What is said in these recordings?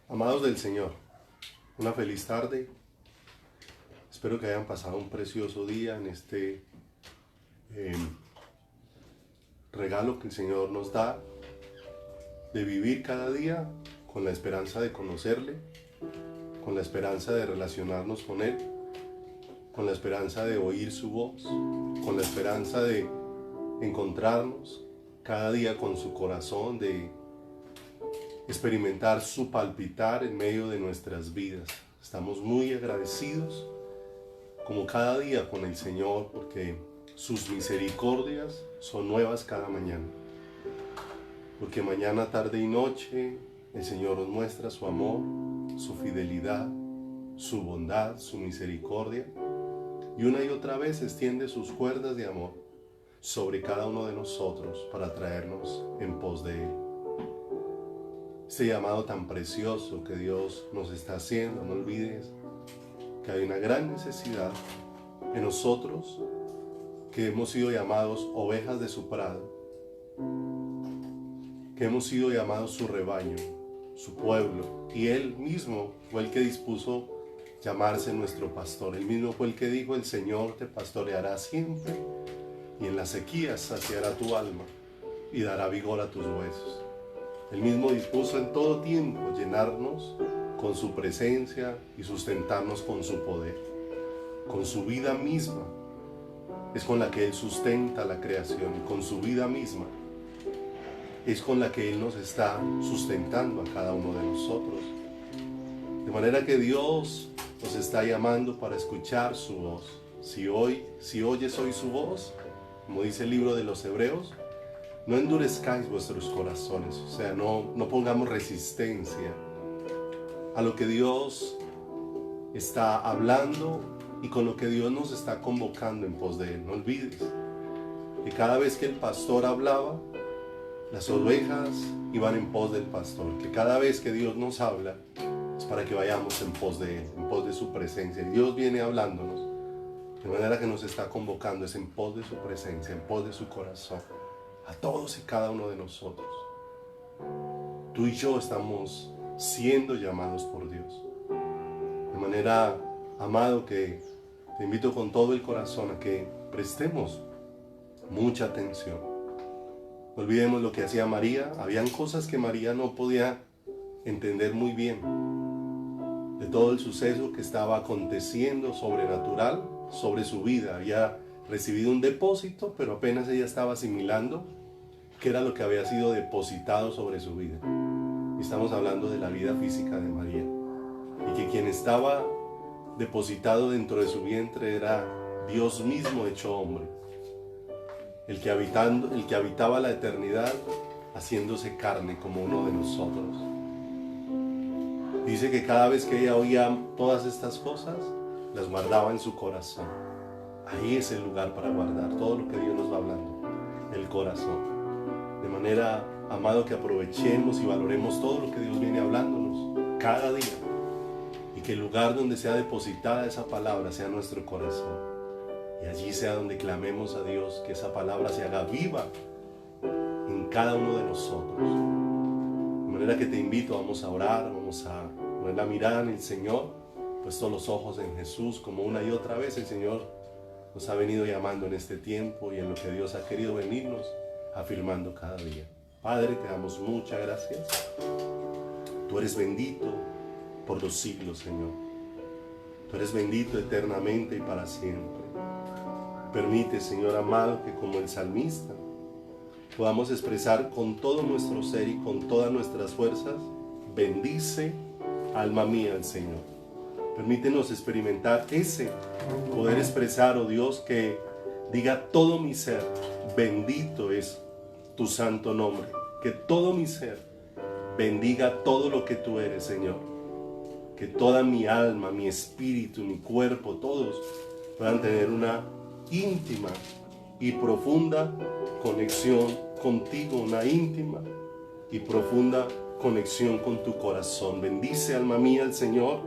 Amados del Señor, una feliz tarde. Espero que hayan pasado un precioso día en este regalo que el Señor nos da de vivir cada día con la esperanza de conocerle, con la esperanza de relacionarnos con Él, con la esperanza de oír su voz, con la esperanza de encontrarnos cada día con su corazón, de experimentar su palpitar en medio de nuestras vidas. Estamos muy agradecidos como cada día con el Señor, porque sus misericordias son nuevas cada mañana. Porque mañana, tarde y noche el Señor nos muestra su amor, su fidelidad, su bondad, su misericordia, y una y otra vez extiende sus cuerdas de amor sobre cada uno de nosotros para traernos en pos de Él. Este llamado tan precioso que Dios nos está haciendo, no olvides que hay una gran necesidad en nosotros, que hemos sido llamados ovejas de su prado, que hemos sido llamados su rebaño, su pueblo, y Él mismo fue el que dispuso llamarse nuestro pastor. Él mismo fue el que dijo: el Señor te pastoreará siempre, y en las sequías saciará tu alma y dará vigor a tus huesos. Él mismo dispuso en todo tiempo llenarnos con su presencia y sustentarnos con su poder, con su vida misma. Es con la que Él sustenta la creación, y con su vida misma es con la que Él nos está sustentando a cada uno de nosotros. De manera que Dios nos está llamando para escuchar su voz. Si oyes hoy su voz, como dice el libro de los Hebreos, no endurezcáis vuestros corazones, o sea, no pongamos resistencia a lo que Dios está hablando y con lo que Dios nos está convocando en pos de Él. No olvides que cada vez que el pastor hablaba, las ovejas iban en pos del pastor, que cada vez que Dios nos habla es para que vayamos en pos de Él, en pos de su presencia. Y Dios viene hablándonos, de manera que nos está convocando, es en pos de su presencia, en pos de su corazón, a todos y cada uno de nosotros. Tú y yo estamos siendo llamados por Dios. De manera, amado, que te invito con todo el corazón a que prestemos mucha atención. No olvidemos lo que hacía María. Habían cosas que María no podía entender muy bien, de todo el suceso que estaba aconteciendo sobrenatural sobre su vida. Había recibido un depósito, pero apenas ella estaba asimilando qué era lo que había sido depositado sobre su vida. Y estamos hablando de la vida física de María, y que quien estaba depositado dentro de su vientre era Dios mismo hecho hombre, el que habitaba la eternidad haciéndose carne como uno de nosotros. Dice que cada vez que ella oía todas estas cosas, las guardaba en su corazón. Ahí es el lugar para guardar todo lo que Dios nos va hablando, el corazón. De manera, amado, que aprovechemos y valoremos todo lo que Dios viene hablándonos cada día, y que el lugar donde sea depositada esa palabra sea nuestro corazón, y allí sea donde clamemos a Dios que esa palabra se haga viva en cada uno de nosotros. De manera que te invito, vamos a orar, vamos a poner la mirada en el Señor, puestos los ojos en Jesús, como una y otra vez el Señor nos ha venido llamando en este tiempo y en lo que Dios ha querido venirnos afirmando cada día. Padre, te damos muchas gracias. Tú eres bendito por los siglos, Señor. Tú eres bendito eternamente y para siempre. Permite, Señor amado, que como el salmista podamos expresar con todo nuestro ser y con todas nuestras fuerzas: bendice, alma mía, al Señor. Permítenos experimentar ese poder expresar, oh Dios, que diga todo mi ser: bendito es tu santo nombre. Que todo mi ser bendiga todo lo que tú eres, Señor. Que toda mi alma, mi espíritu, mi cuerpo, todos puedan tener una íntima y profunda conexión contigo, una íntima y profunda conexión con tu corazón. Bendice, alma mía, al Señor,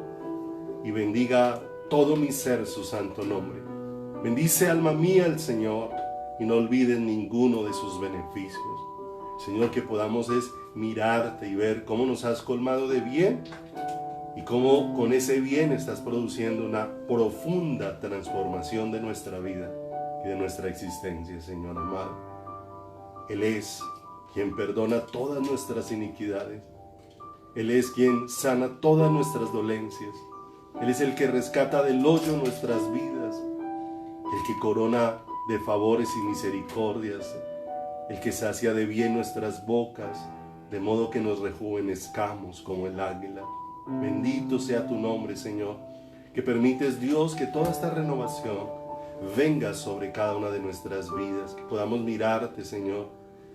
y bendiga todo mi ser su santo nombre. Bendice, alma mía, al Señor, y no olvides ninguno de sus beneficios. Señor, que podamos es mirarte y ver cómo nos has colmado de bien y cómo con ese bien estás produciendo una profunda transformación de nuestra vida y de nuestra existencia, Señor amado. Él es quien perdona todas nuestras iniquidades. Él es quien sana todas nuestras dolencias. Él es el que rescata del hoyo nuestras vidas, el que corona de favores y misericordias, el que sacia de bien nuestras bocas, de modo que nos rejuvenezcamos como el águila. Bendito sea tu nombre, Señor, que permites, Dios, que toda esta renovación venga sobre cada una de nuestras vidas, que podamos mirarte, Señor,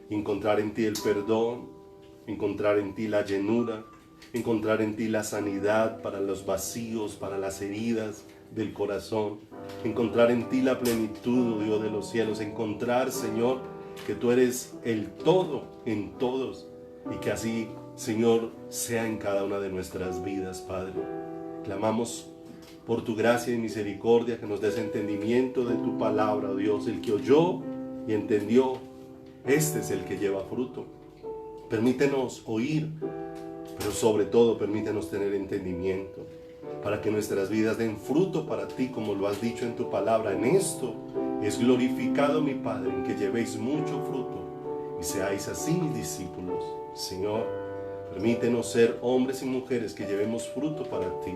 encontrar en ti el perdón, encontrar en ti la llenura, encontrar en ti la sanidad para los vacíos, para las heridas del corazón, encontrar en ti la plenitud, oh Dios de los cielos, encontrar, Señor, que tú eres el todo en todos y que así, Señor, sea en cada una de nuestras vidas, Padre. Clamamos por tu gracia y misericordia, que nos des entendimiento de tu palabra, oh Dios. El que oyó y entendió, este es el que lleva fruto. Permítenos oír, pero sobre todo permítenos tener entendimiento, para que nuestras vidas den fruto para ti, como lo has dicho en tu palabra. En esto es glorificado mi Padre, en que llevéis mucho fruto y seáis así mis discípulos. Señor, permítenos ser hombres y mujeres que llevemos fruto para ti.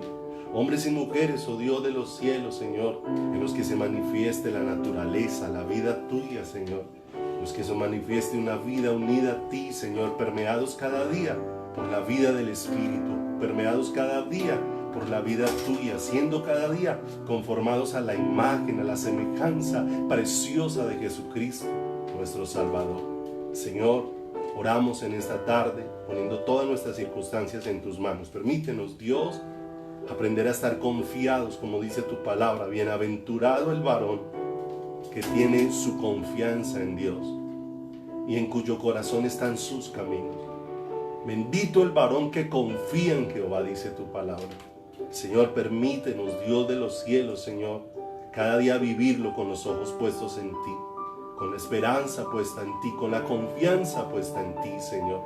Hombres y mujeres, oh Dios de los cielos, Señor, en los que se manifieste la naturaleza, la vida tuya, Señor. En los que se manifieste una vida unida a ti, Señor, permeados cada día por la vida del Espíritu, permeados cada día por la vida tuya, siendo cada día conformados a la imagen, a la semejanza preciosa de Jesucristo, nuestro Salvador. Señor, oramos en esta tarde, poniendo todas nuestras circunstancias en tus manos. Permítenos, Dios, aprender a estar confiados, como dice tu palabra. Bienaventurado el varón que tiene su confianza en Dios y en cuyo corazón están sus caminos. Bendito el varón que confía en Jehová, dice tu palabra. Señor, permítenos, Dios de los cielos, Señor, cada día vivirlo con los ojos puestos en ti, con la esperanza puesta en ti, con la confianza puesta en ti, Señor,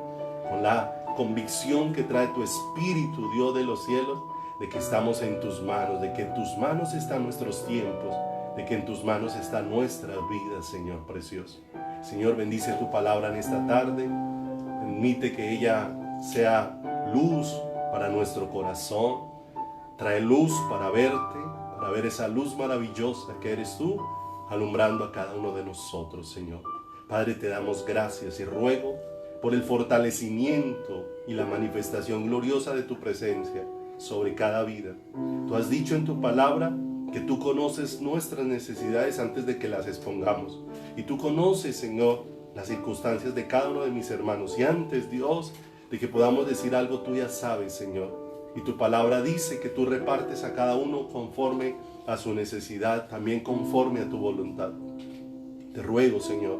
con la convicción que trae tu Espíritu, Dios de los cielos, de que estamos en tus manos, de que en tus manos están nuestros tiempos, de que en tus manos está nuestra vida, Señor precioso. Señor, bendice tu palabra en esta tarde. Permite que ella sea luz para nuestro corazón. Trae luz para verte, para ver esa luz maravillosa que eres tú, alumbrando a cada uno de nosotros, Señor. Padre, te damos gracias y ruego por el fortalecimiento y la manifestación gloriosa de tu presencia sobre cada vida. Tú has dicho en tu palabra que tú conoces nuestras necesidades antes de que las expongamos. Y tú conoces, Señor, las circunstancias de cada uno de mis hermanos. Y antes, Dios, de que podamos decir algo, tú ya sabes, Señor. Y tu palabra dice que tú repartes a cada uno conforme a su necesidad, también conforme a tu voluntad. Te ruego, Señor,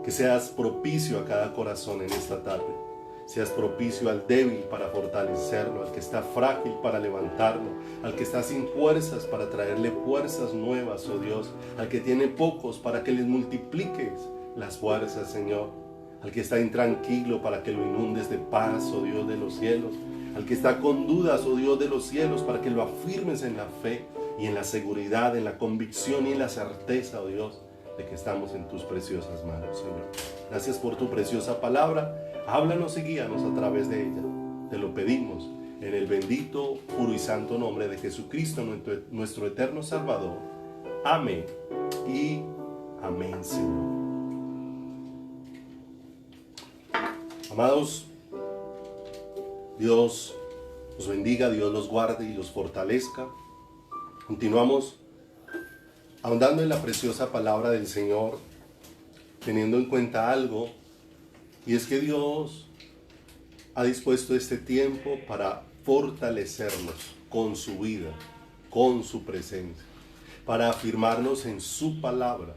que seas propicio a cada corazón en esta tarde. Seas propicio al débil para fortalecerlo, al que está frágil para levantarlo, al que está sin fuerzas para traerle fuerzas nuevas, oh Dios, al que tiene pocos para que les multipliques las fuerzas, Señor, al que está intranquilo para que lo inundes de paz, oh Dios de los cielos, al que está con dudas, oh Dios de los cielos, para que lo afirmes en la fe y en la seguridad, en la convicción y en la certeza, oh Dios, de que estamos en tus preciosas manos, Señor. Gracias por tu preciosa palabra. Háblanos y guíanos a través de ella. Te lo pedimos en el bendito, puro y santo nombre de Jesucristo, nuestro eterno Salvador. Amén y amén, Señor. Amados, Dios los bendiga, Dios los guarde y los fortalezca. Continuamos ahondando en la preciosa palabra del Señor, teniendo en cuenta algo, y es que Dios ha dispuesto este tiempo para fortalecernos con su vida, con su presencia, para afirmarnos en su palabra,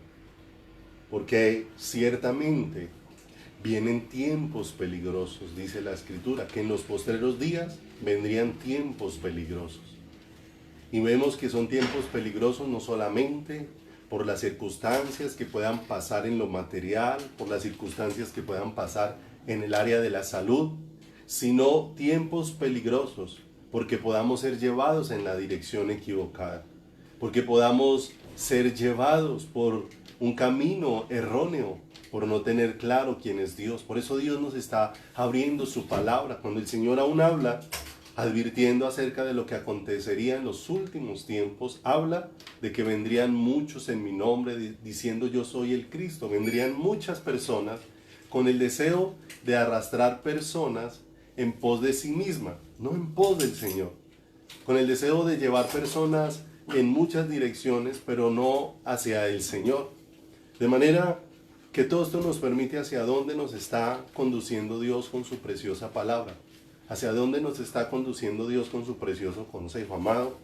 porque ciertamente vienen tiempos peligrosos, dice la Escritura, que en los postreros días vendrían tiempos peligrosos. Y vemos que son tiempos peligrosos no solamente por las circunstancias que puedan pasar en lo material, por las circunstancias que puedan pasar en el área de la salud, sino tiempos peligrosos, porque podamos ser llevados en la dirección equivocada, porque podamos ser llevados por un camino erróneo, por no tener claro quién es Dios. Por eso Dios nos está abriendo su palabra. Cuando el Señor aún habla, advirtiendo acerca de lo que acontecería en los últimos tiempos, habla de que vendrían muchos en mi nombre diciendo yo soy el Cristo. Vendrían muchas personas con el deseo de arrastrar personas en pos de sí misma, no en pos del Señor. Con el deseo de llevar personas en muchas direcciones, pero no hacia el Señor. De manera que todo esto nos permite hacia dónde nos está conduciendo Dios con su preciosa palabra. Hacia dónde nos está conduciendo Dios con su precioso consejo. Amados,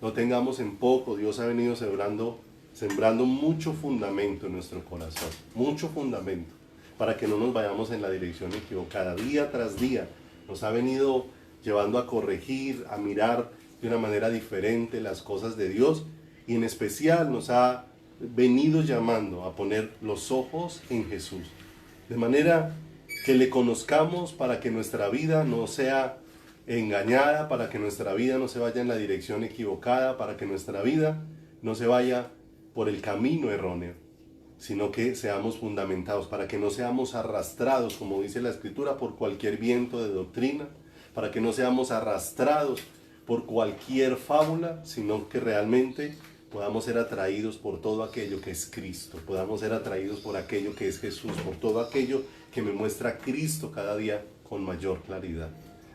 no tengamos en poco, Dios ha venido sembrando mucho fundamento en nuestro corazón. Mucho fundamento, para que no nos vayamos en la dirección equivocada. Día tras día nos ha venido llevando a corregir, a mirar de una manera diferente las cosas de Dios, y en especial nos ha venido llamando a poner los ojos en Jesús, de manera que le conozcamos para que nuestra vida no sea engañada, para que nuestra vida no se vaya en la dirección equivocada, para que nuestra vida no se vaya por el camino erróneo, sino que seamos fundamentados, para que no seamos arrastrados, como dice la Escritura, por cualquier viento de doctrina, para que no seamos arrastrados por cualquier fábula, sino que realmente podamos ser atraídos por todo aquello que es Cristo, podamos ser atraídos por aquello que es Jesús, por todo aquello que me muestra a Cristo cada día con mayor claridad.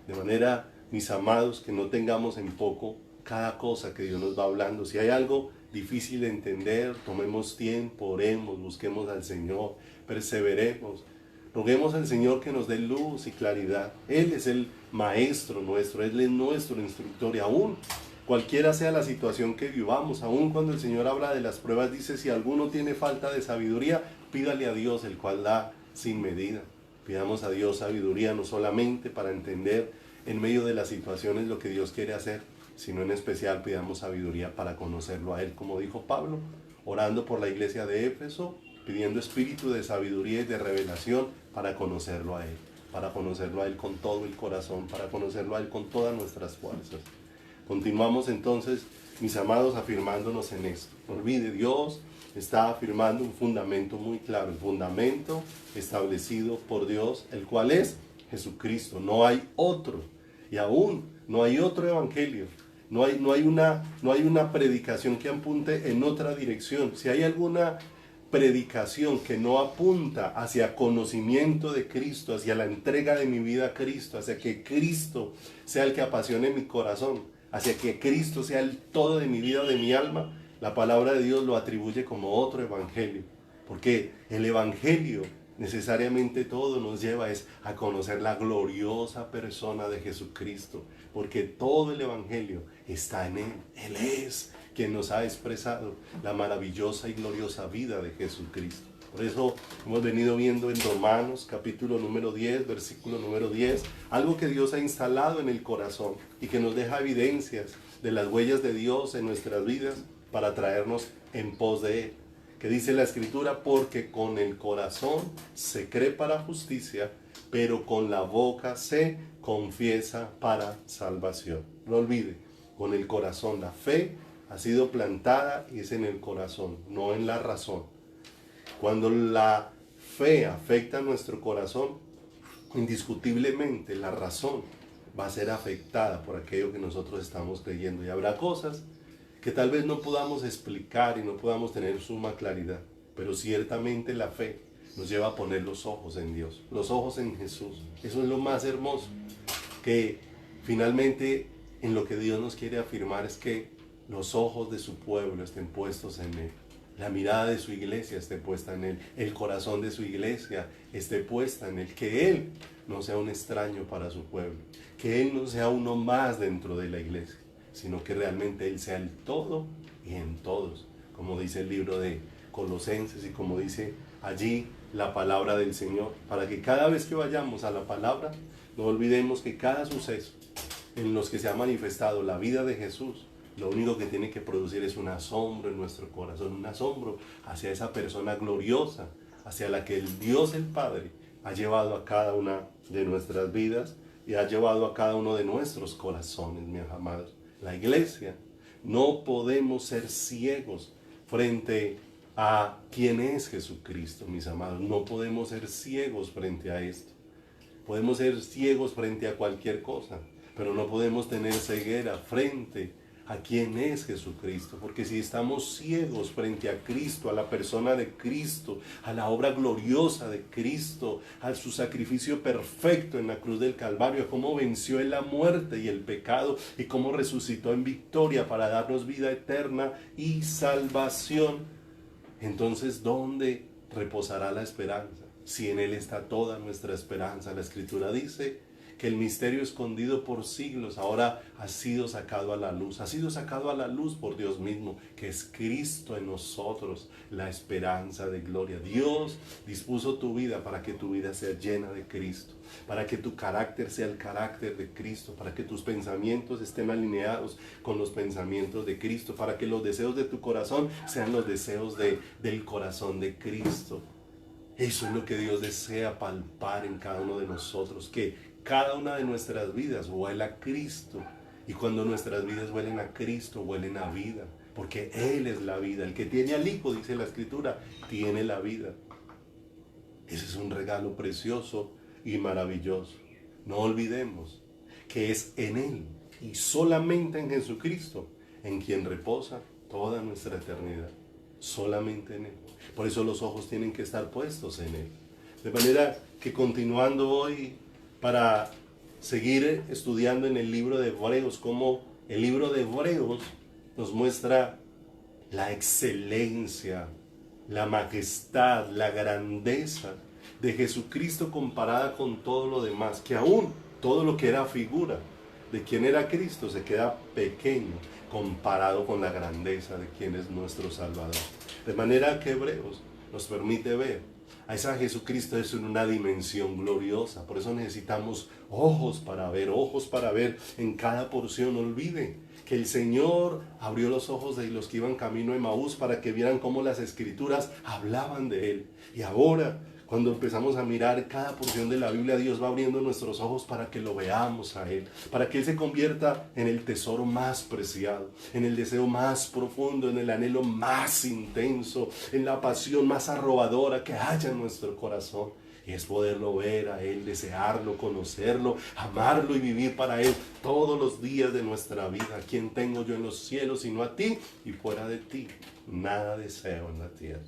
De manera, mis amados, que no tengamos en poco cada cosa que Dios nos va hablando. Si hay algo difícil de entender, tomemos tiempo, oremos, busquemos al Señor, perseveremos. Roguemos al Señor que nos dé luz y claridad. Él es el maestro nuestro, Él es nuestro instructor, y aún cualquiera sea la situación que vivamos, aún cuando el Señor habla de las pruebas, dice: si alguno tiene falta de sabiduría, pídale a Dios, el cual da sin medida. Pidamos a Dios sabiduría, no solamente para entender en medio de las situaciones lo que Dios quiere hacer, sino en especial pidamos sabiduría para conocerlo a Él, como dijo Pablo, orando por la iglesia de Éfeso, pidiendo espíritu de sabiduría y de revelación para conocerlo a Él con todo el corazón, para conocerlo a Él con todas nuestras fuerzas. Continuamos entonces, mis amados, afirmándonos en esto. No olvide, Dios está afirmando un fundamento muy claro, el fundamento establecido por Dios, el cual es Jesucristo. No hay otro, y aún no hay otro evangelio. No hay una predicación que apunte en otra dirección. Si hay alguna predicación que no apunta hacia conocimiento de Cristo, hacia la entrega de mi vida a Cristo, hacia que Cristo sea el que apasione mi corazón, hacia que Cristo sea el todo de mi vida, de mi alma, la palabra de Dios lo atribuye como otro evangelio. Porque el evangelio necesariamente todo nos lleva a conocer la gloriosa persona de Jesucristo, porque todo el evangelio está en Él. Él es quien nos ha expresado la maravillosa y gloriosa vida de Jesucristo. Por eso hemos venido viendo en Romanos capítulo número 10, versículo número 10, algo que Dios ha instalado en el corazón y que nos deja evidencias de las huellas de Dios en nuestras vidas para traernos en pos de Él. Que dice la Escritura: porque con el corazón se cree para justicia, pero con la boca se confiesa para salvación. No olvide, con el corazón, la fe ha sido plantada y es en el corazón, no en la razón. Cuando la fe afecta a nuestro corazón, indiscutiblemente la razón va a ser afectada por aquello que nosotros estamos creyendo. Y habrá cosas que tal vez no podamos explicar y no podamos tener suma claridad, pero ciertamente la fe nos lleva a poner los ojos en Dios, los ojos en Jesús. Eso es lo más hermoso, que finalmente en lo que Dios nos quiere afirmar es que los ojos de su pueblo estén puestos en Él, la mirada de su iglesia esté puesta en Él, el corazón de su iglesia esté puesta en Él, que Él no sea un extraño para su pueblo, que Él no sea uno más dentro de la iglesia, sino que realmente Él sea el todo y en todos, como dice el libro de Colosenses y como dice allí la palabra del Señor, para que cada vez que vayamos a la palabra no olvidemos que cada suceso en los que se ha manifestado la vida de Jesús Lo único que tiene que producir es un asombro en nuestro corazón, un asombro hacia esa persona gloriosa, hacia la que el Dios el Padre ha llevado a cada una de nuestras vidas y ha llevado a cada uno de nuestros corazones, mis amados. La iglesia, no podemos ser ciegos frente a quién es Jesucristo, mis amados. No podemos ser ciegos frente a esto. Podemos ser ciegos frente a cualquier cosa, pero no podemos tener ceguera frente a quién es Jesucristo, porque si estamos ciegos frente a Cristo, a la persona de Cristo, a la obra gloriosa de Cristo, a su sacrificio perfecto en la cruz del Calvario, a cómo venció en la muerte y el pecado y cómo resucitó en victoria para darnos vida eterna y salvación, entonces ¿dónde reposará la esperanza? Si en Él está toda nuestra esperanza. La Escritura dice que el misterio escondido por siglos ahora ha sido sacado a la luz. Ha sido sacado a la luz por Dios mismo, que es Cristo en nosotros, la esperanza de gloria. Dios dispuso tu vida para que tu vida sea llena de Cristo, para que tu carácter sea el carácter de Cristo, para que tus pensamientos estén alineados con los pensamientos de Cristo, para que los deseos de tu corazón sean los deseos del corazón de Cristo. Eso es lo que Dios desea palpar en cada uno de nosotros, que cada una de nuestras vidas huela a Cristo. Y cuando nuestras vidas huelen a Cristo, huelen a vida, porque Él es la vida. El que tiene al Hijo, dice la Escritura, tiene la vida. Ese es un regalo precioso y maravilloso. No olvidemos que es en Él y solamente en Jesucristo en quien reposa toda nuestra eternidad. Solamente en Él. Por eso los ojos tienen que estar puestos en Él. De manera que continuando hoy para seguir estudiando en el libro de Hebreos, como el libro de Hebreos nos muestra la excelencia, la majestad, la grandeza de Jesucristo comparada con todo lo demás, que aún todo lo que era figura de quién era Cristo se queda pequeño comparado con la grandeza de quién es nuestro Salvador. De manera que Hebreos nos permite ver a esa Jesucristo es en una dimensión gloriosa. Por eso necesitamos ojos para ver en cada porción. No olviden que el Señor abrió los ojos de los que iban camino a Emaús para que vieran cómo las Escrituras hablaban de Él. Y ahora, cuando empezamos a mirar cada porción de la Biblia, Dios va abriendo nuestros ojos para que lo veamos a Él, para que Él se convierta en el tesoro más preciado, en el deseo más profundo, en el anhelo más intenso, en la pasión más arrobadora que haya en nuestro corazón. Y es poderlo ver a Él, desearlo, conocerlo, amarlo y vivir para Él todos los días de nuestra vida. ¿A quién tengo yo en los cielos sino a ti? Y fuera de ti, nada deseo en la tierra.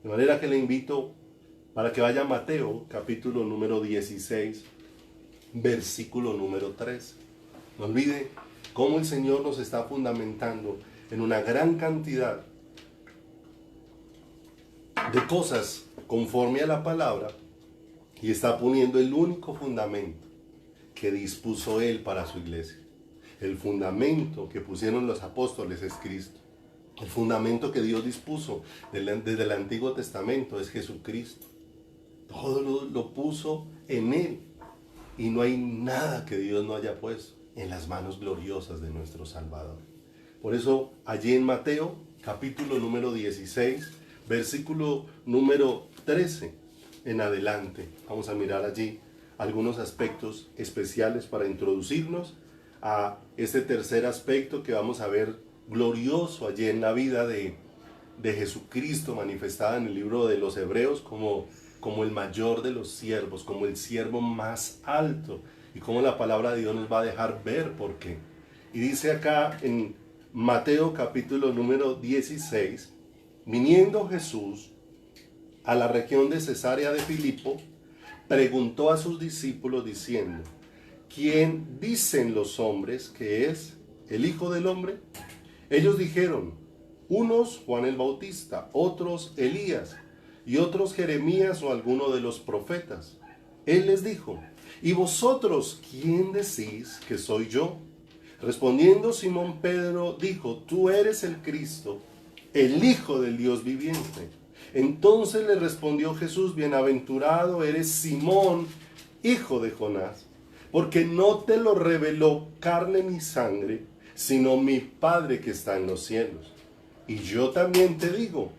De manera que le invito para que vaya a Mateo, capítulo número 16, versículo número 3. No olvide cómo el Señor nos está fundamentando en una gran cantidad de cosas conforme a la palabra y está poniendo el único fundamento que dispuso Él para su iglesia. El fundamento que pusieron los apóstoles es Cristo. El fundamento que Dios dispuso desde el Antiguo Testamento es Jesucristo. Todo lo puso en Él. Y no hay nada que Dios no haya puesto en las manos gloriosas de nuestro Salvador. Por eso, allí en Mateo, capítulo número 16, versículo número 13 en adelante, vamos a mirar allí algunos aspectos especiales para introducirnos a este tercer aspecto que vamos a ver glorioso allí en la vida de Jesucristo, manifestada en el libro de los Hebreos como el mayor de los siervos, como el siervo más alto, y como la palabra de Dios nos va a dejar ver por qué. Y dice acá en Mateo capítulo número 16, viniendo Jesús a la región de Cesarea de Filipo, preguntó a sus discípulos diciendo: ¿quién dicen los hombres que es el Hijo del Hombre? Ellos dijeron: unos Juan el Bautista, otros Elías, y otros Jeremías o alguno de los profetas. Él les dijo: ¿y vosotros quién decís que soy yo? Respondiendo Simón Pedro dijo: tú eres el Cristo, el Hijo del Dios viviente. Entonces le respondió Jesús: bienaventurado eres Simón, hijo de Jonás, porque no te lo reveló carne ni sangre, sino mi Padre que está en los cielos. Y yo también te digo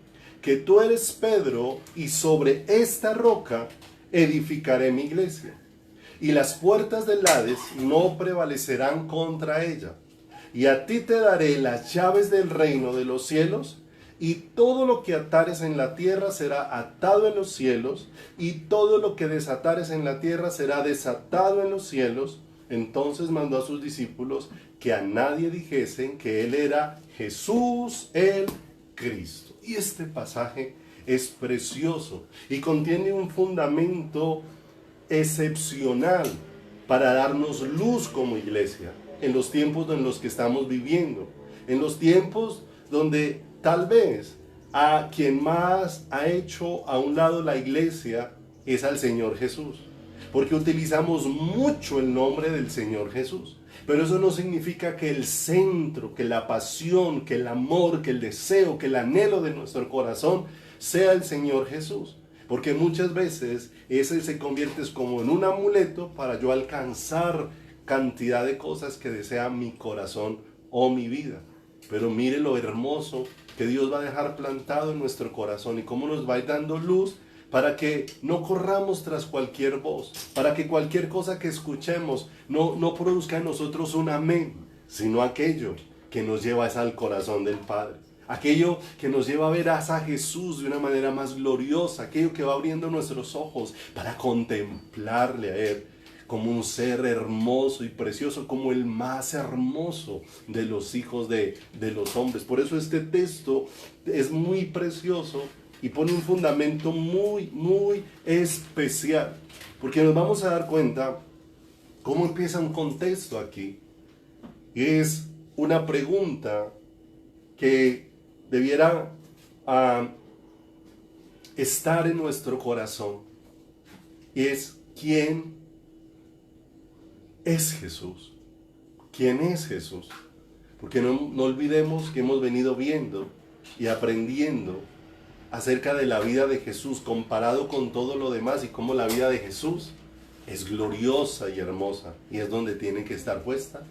que tú eres Pedro, y sobre esta roca edificaré mi iglesia, y las puertas del Hades no prevalecerán contra ella. Y a ti te daré las llaves del reino de los cielos, y todo lo que atares en la tierra será atado en los cielos, y todo lo que desatares en la tierra será desatado en los cielos. Entonces mandó a sus discípulos que a nadie dijesen que él era Jesús el Cristo. Y este pasaje es precioso y contiene un fundamento excepcional para darnos luz como iglesia en los tiempos en los que estamos viviendo, en los tiempos donde tal vez a quien más ha hecho a un lado la iglesia es al Señor Jesús, porque utilizamos mucho el nombre del Señor Jesús, pero eso no significa que el centro, que la pasión, que el amor, que el deseo, que el anhelo de nuestro corazón sea el Señor Jesús. Porque muchas veces ese se convierte como en un amuleto para yo alcanzar cantidad de cosas que desea mi corazón o mi vida. Pero mire lo hermoso que Dios va a dejar plantado en nuestro corazón y cómo nos va a ir dando luz para que no corramos tras cualquier voz, para que cualquier cosa que escuchemos no produzca en nosotros un amén, sino aquello que nos lleva al corazón del Padre. Aquello que nos lleva a ver a Jesús de una manera más gloriosa, aquello que va abriendo nuestros ojos para contemplarle a Él como un ser hermoso y precioso, como el más hermoso de los hijos de los hombres. Por eso este texto es muy precioso y pone un fundamento muy, muy especial, porque nos vamos a dar cuenta cómo empieza un contexto aquí. Y es una pregunta que debiera estar en nuestro corazón, y es: ¿quién es Jesús? ¿Quién es Jesús? Porque no olvidemos que hemos venido viendo y aprendiendo acerca de la vida de Jesús comparado con todo lo demás, y cómo la vida de Jesús es gloriosa y hermosa, y es donde tiene que estar puesta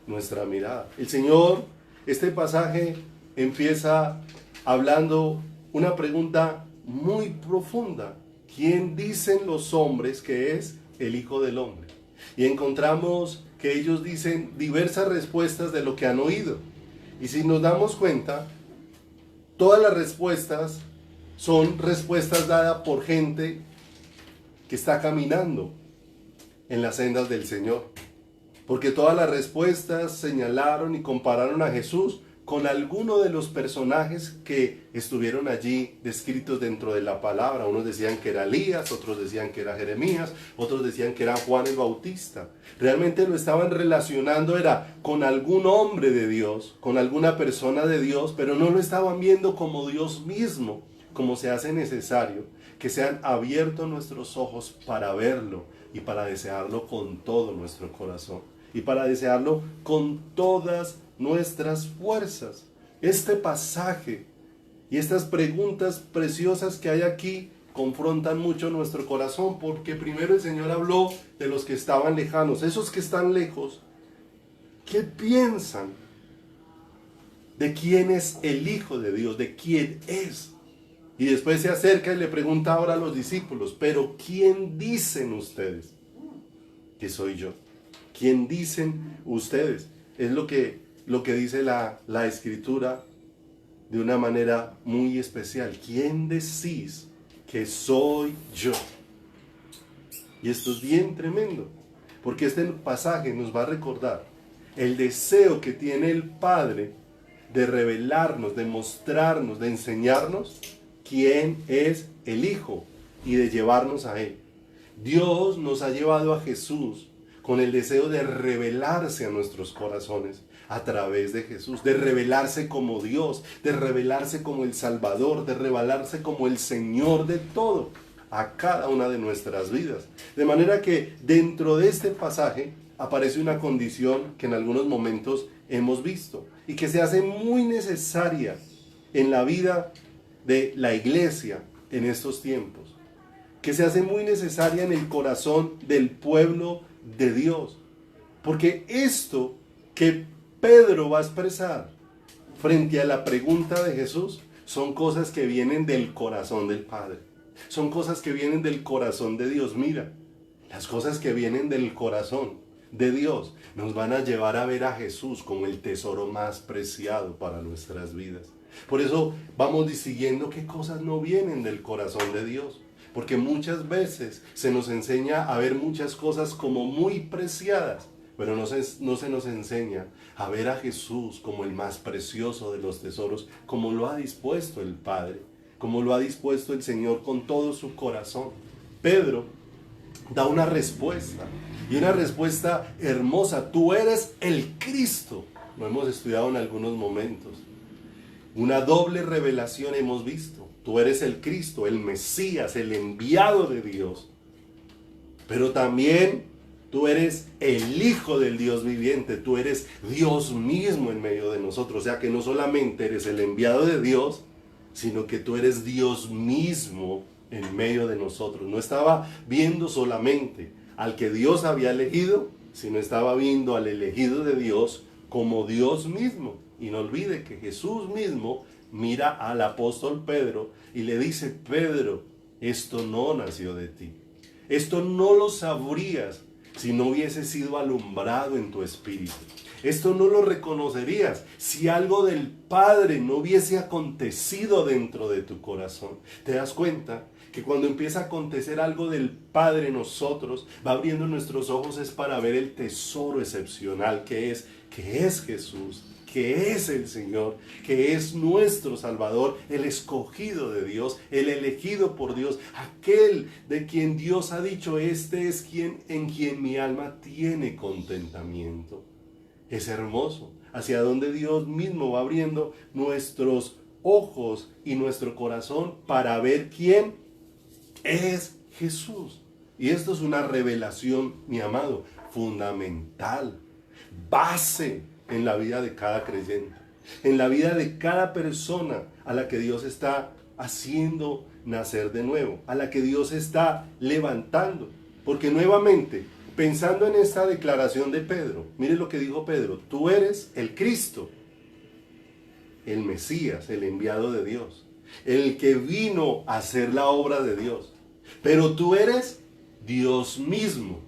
nuestra mirada. El Señor, este pasaje empieza hablando una pregunta muy profunda: ¿quién dicen los hombres que es el Hijo del Hombre? Y encontramos que ellos dicen diversas respuestas de lo que han oído. Y si nos damos cuenta, todas las respuestas son respuestas dadas por gente que está caminando en las sendas del Señor. Porque todas las respuestas señalaron y compararon a Jesús con alguno de los personajes que estuvieron allí descritos dentro de la palabra. Unos decían que era Elías, otros decían que era Jeremías, otros decían que era Juan el Bautista. Realmente lo estaban relacionando era con algún hombre de Dios, con alguna persona de Dios, pero no lo estaban viendo como Dios mismo, como se hace necesario que sean abiertos nuestros ojos para verlo y para desearlo con todo nuestro corazón y para desearlo con todas nuestras fuerzas. Este pasaje y estas preguntas preciosas que hay aquí confrontan mucho nuestro corazón, porque primero el Señor habló de los que estaban lejanos. Esos que están lejos, ¿qué piensan de quién es el Hijo de Dios? ¿De quién es? Y después se acerca y le pregunta ahora a los discípulos: ¿pero quién dicen ustedes que soy yo? ¿Quién dicen ustedes? Es lo que dice la Escritura de una manera muy especial. ¿Quién decís que soy yo? Y esto es bien tremendo, porque este pasaje nos va a recordar el deseo que tiene el Padre de revelarnos, de mostrarnos, de enseñarnos quién es el Hijo y de llevarnos a Él. Dios nos ha llevado a Jesús con el deseo de revelarse a nuestros corazones a través de Jesús, de revelarse como Dios, de revelarse como el Salvador, de revelarse como el Señor de todo a cada una de nuestras vidas. De manera que dentro de este pasaje aparece una condición que en algunos momentos hemos visto y que se hace muy necesaria en la vida de la iglesia en estos tiempos, que se hace muy necesaria en el corazón del pueblo de Dios, porque esto que Pedro va a expresar frente a la pregunta de Jesús son cosas que vienen del corazón del Padre. Son cosas que vienen del corazón de Dios. Mira, las cosas que vienen del corazón de Dios nos van a llevar a ver a Jesús como el tesoro más preciado para nuestras vidas. Por eso vamos distinguiendo qué cosas no vienen del corazón de Dios. Porque muchas veces se nos enseña a ver muchas cosas como muy preciadas, pero no se nos enseña a ver a Jesús como el más precioso de los tesoros, como lo ha dispuesto el Padre, como lo ha dispuesto el Señor con todo su corazón. Pedro da una respuesta, y una respuesta hermosa. Tú eres el Cristo. Lo hemos estudiado en algunos momentos. Una doble revelación hemos visto. Tú eres el Cristo, el Mesías, el enviado de Dios. Pero también tú eres el Hijo del Dios viviente. Tú eres Dios mismo en medio de nosotros. O sea que no solamente eres el enviado de Dios, sino que tú eres Dios mismo en medio de nosotros. No estaba viendo solamente al que Dios había elegido, sino estaba viendo al elegido de Dios como Dios mismo. Y no olvide que Jesús mismo mira al apóstol Pedro y le dice: Pedro, esto no nació de ti. Esto no lo sabrías si no hubiese sido alumbrado en tu espíritu. Esto no lo reconocerías si algo del Padre no hubiese acontecido dentro de tu corazón. ¿Te das cuenta que cuando empieza a acontecer algo del Padre en nosotros, va abriendo nuestros ojos es para ver el tesoro excepcional que es Jesús, que es el Señor, que es nuestro Salvador, el escogido de Dios, el elegido por Dios, aquel de quien Dios ha dicho: este es en quien mi alma tiene contentamiento? Es hermoso, hacia donde Dios mismo va abriendo nuestros ojos y nuestro corazón para ver quién es Jesús. Y esto es una revelación, mi amado, fundamental, base en la vida de cada creyente, en la vida de cada persona a la que Dios está haciendo nacer de nuevo, a la que Dios está levantando. Porque nuevamente, pensando en esta declaración de Pedro, mire lo que dijo Pedro: tú eres el Cristo, el Mesías, el enviado de Dios, el que vino a hacer la obra de Dios. Pero tú eres Dios mismo.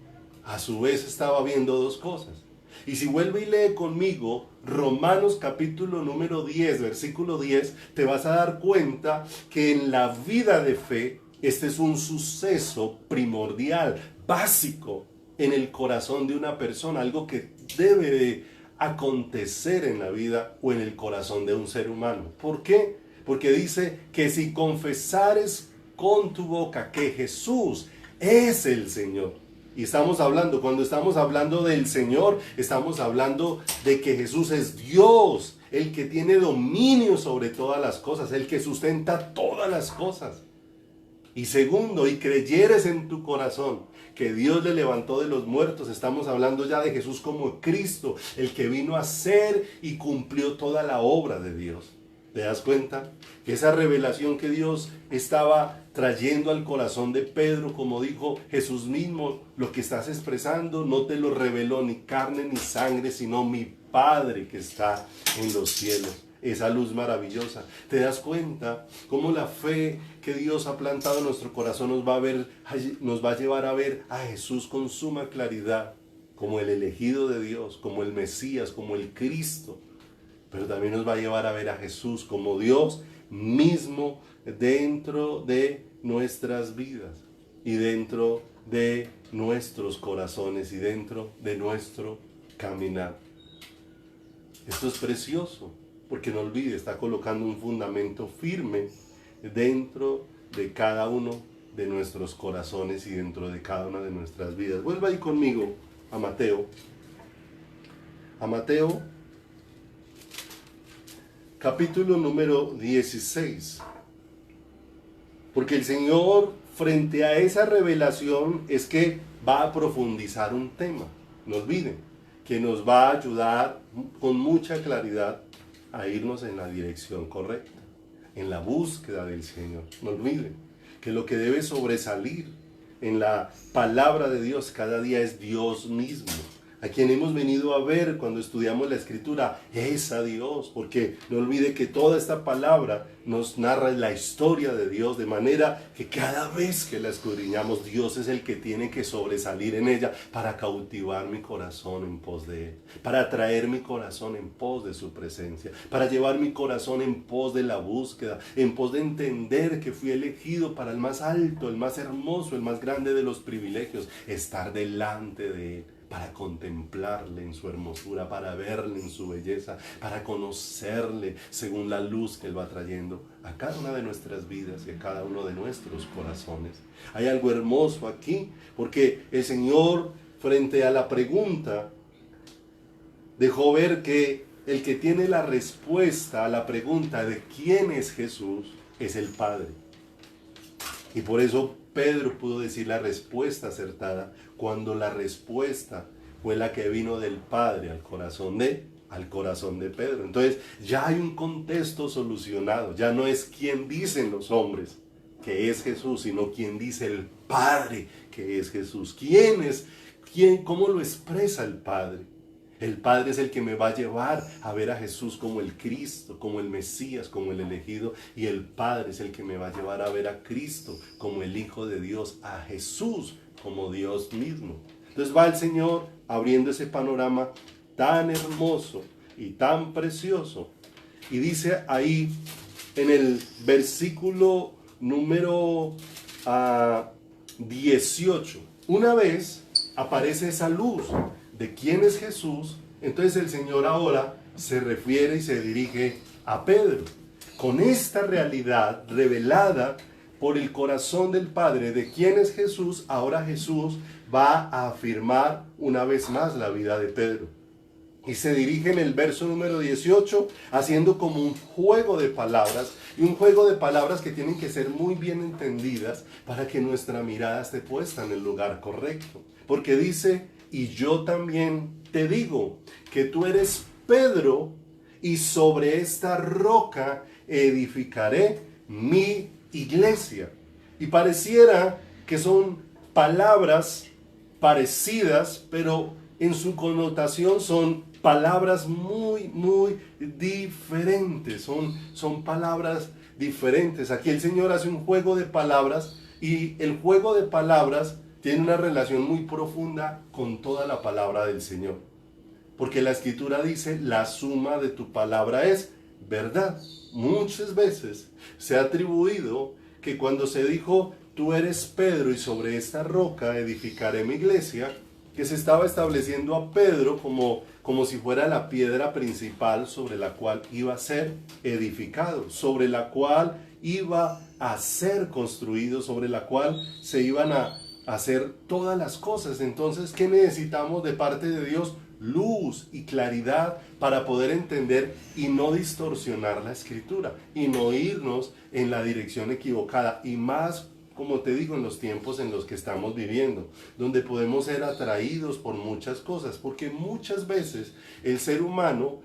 A su vez estaba viendo dos cosas. Y si vuelve y lee conmigo Romanos capítulo número 10, versículo 10, te vas a dar cuenta que en la vida de fe, este es un suceso primordial, básico en el corazón de una persona, algo que debe de acontecer en la vida o en el corazón de un ser humano. ¿Por qué? Porque dice que si confesares con tu boca que Jesús es el Señor. Y estamos hablando, cuando estamos hablando del Señor, estamos hablando de que Jesús es Dios, el que tiene dominio sobre todas las cosas, el que sustenta todas las cosas. Y segundo, y creyeres en tu corazón que Dios le levantó de los muertos, estamos hablando ya de Jesús como Cristo, el que vino a hacer y cumplió toda la obra de Dios. ¿Te das cuenta? Que esa revelación que Dios estaba trayendo al corazón de Pedro, como dijo Jesús mismo, lo que estás expresando no te lo reveló ni carne ni sangre, sino mi Padre que está en los cielos. Esa luz maravillosa. ¿Te das cuenta cómo la fe que Dios ha plantado en nuestro corazón nos va a llevar a ver a Jesús con suma claridad, como el elegido de Dios, como el Mesías, como el Cristo? Pero también nos va a llevar a ver a Jesús como Dios mismo dentro de nuestras vidas y dentro de nuestros corazones y dentro de nuestro caminar. Esto es precioso, porque no olvide, está colocando un fundamento firme dentro de cada uno de nuestros corazones y dentro de cada una de nuestras vidas. Vuelva ahí conmigo a Mateo. A Mateo, capítulo número 16. Porque el Señor, frente a esa revelación, es que va a profundizar un tema. No olviden que nos va a ayudar con mucha claridad a irnos en la dirección correcta, en la búsqueda del Señor. No olviden que lo que debe sobresalir en la palabra de Dios cada día es Dios mismo. a quien hemos venido a ver cuando estudiamos la Escritura, es a Dios, porque no olvide que toda esta palabra nos narra la historia de Dios, de manera que cada vez que la escudriñamos, Dios es el que tiene que sobresalir en ella para cautivar mi corazón en pos de Él, para atraer mi corazón en pos de su presencia, para llevar mi corazón en pos de la búsqueda, en pos de entender que fui elegido para el más alto, el más hermoso, el más grande de los privilegios, estar delante de Él, para contemplarle en su hermosura, para verle en su belleza, para conocerle según la luz que Él va trayendo a cada una de nuestras vidas y a cada uno de nuestros corazones. Hay algo hermoso aquí, porque el Señor, frente a la pregunta, dejó ver que el que tiene la respuesta a la pregunta de quién es Jesús es el Padre. Y por eso Pedro pudo decir la respuesta acertada, cuando la respuesta fue la que vino del Padre al corazón de Pedro. Entonces ya hay un contexto solucionado, ya no es quien dicen los hombres que es Jesús, sino quien dice el Padre que es Jesús. ¿Cómo lo expresa el Padre? El Padre es el que me va a llevar a ver a Jesús como el Cristo, como el Mesías, como el elegido. Y el Padre es el que me va a llevar a ver a Cristo como el Hijo de Dios, a Jesús como Dios mismo. Entonces va el Señor abriendo ese panorama tan hermoso y tan precioso. Y dice ahí en el versículo número 18, una vez aparece esa luz de quién es Jesús, entonces el Señor ahora se refiere y se dirige a Pedro. Con esta realidad revelada por el corazón del Padre de quién es Jesús, ahora Jesús va a afirmar una vez más la vida de Pedro. Y se dirige en el verso número 18 haciendo como un juego de palabras, y un juego de palabras que tienen que ser muy bien entendidas para que nuestra mirada esté puesta en el lugar correcto. Porque dice: y yo también te digo que tú eres Pedro, y sobre esta roca edificaré mi iglesia. Y pareciera que son palabras parecidas, pero en su connotación son palabras muy, muy diferentes. Son palabras diferentes. Aquí el Señor hace un juego de palabras, y el juego de palabras tiene una relación muy profunda con toda la palabra del Señor. Porque la Escritura dice: la suma de tu palabra es verdad. Muchas veces se ha atribuido que cuando se dijo: tú eres Pedro y sobre esta roca edificaré mi iglesia, que se estaba estableciendo a Pedro como si fuera la piedra principal sobre la cual iba a ser edificado, sobre la cual iba a ser construido, sobre la cual se iban a hacer todas las cosas. Entonces, ¿qué necesitamos de parte de Dios? Luz y claridad para poder entender y no distorsionar la Escritura y no irnos en la dirección equivocada, y más, como te digo, en los tiempos en los que estamos viviendo, donde podemos ser atraídos por muchas cosas, porque muchas veces el ser humano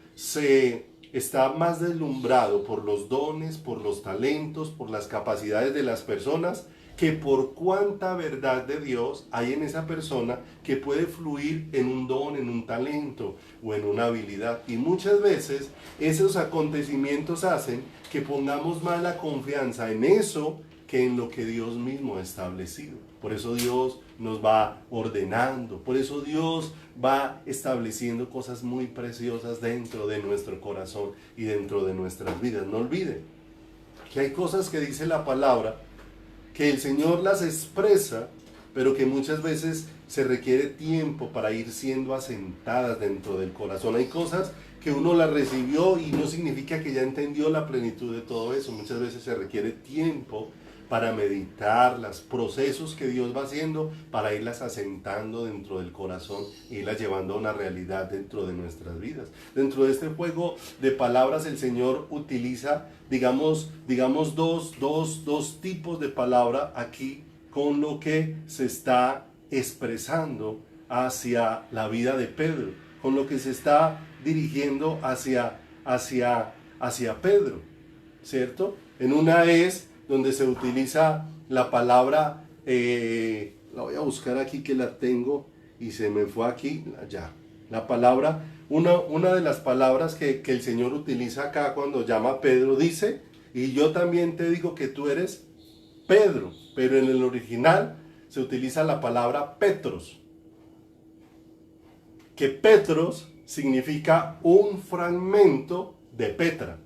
está más deslumbrado por los dones, por los talentos, por las capacidades de las personas, que por cuánta verdad de Dios hay en esa persona que puede fluir en un don, en un talento o en una habilidad. Y muchas veces esos acontecimientos hacen que pongamos más la confianza en eso que en lo que Dios mismo ha establecido. Por eso Dios nos va ordenando, por eso Dios va estableciendo cosas muy preciosas dentro de nuestro corazón y dentro de nuestras vidas. No olviden que hay cosas que dice la palabra, que el Señor las expresa, pero que muchas veces se requiere tiempo para ir siendo asentadas dentro del corazón. Hay cosas que uno las recibió y no significa que ya entendió la plenitud de todo eso. Muchas veces se requiere tiempo para meditarlas, procesos que Dios va haciendo para irlas asentando dentro del corazón e irlas llevando a una realidad dentro de nuestras vidas. Dentro de este juego de palabras el Señor utiliza, digamos dos tipos de palabra aquí con lo que se está expresando hacia la vida de Pedro, con lo que se está dirigiendo hacia Pedro, ¿cierto? En una es donde se utiliza la palabra, la voy a buscar aquí que la tengo y se me fue aquí, ya, La palabra, una de las palabras que el Señor utiliza acá cuando llama a Pedro, dice, y yo también te digo que tú eres Pedro, pero en el original se utiliza la palabra Petros, que Petros significa un fragmento de Petra.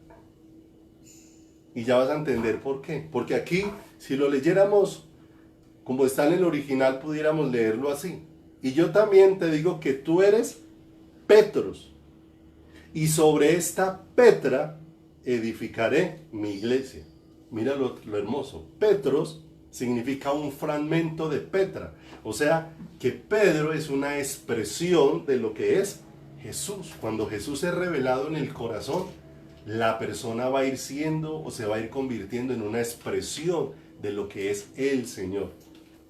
Y ya vas a entender por qué. Porque aquí, si lo leyéramos como está en el original, pudiéramos leerlo así. Y yo también te digo que tú eres Petros, y sobre esta Petra edificaré mi iglesia. Mira lo hermoso. Petros significa un fragmento de Petra. O sea, que Pedro es una expresión de lo que es Jesús. Cuando Jesús es revelado en el corazón, la persona va a ir siendo o se va a ir convirtiendo en una expresión de lo que es el Señor.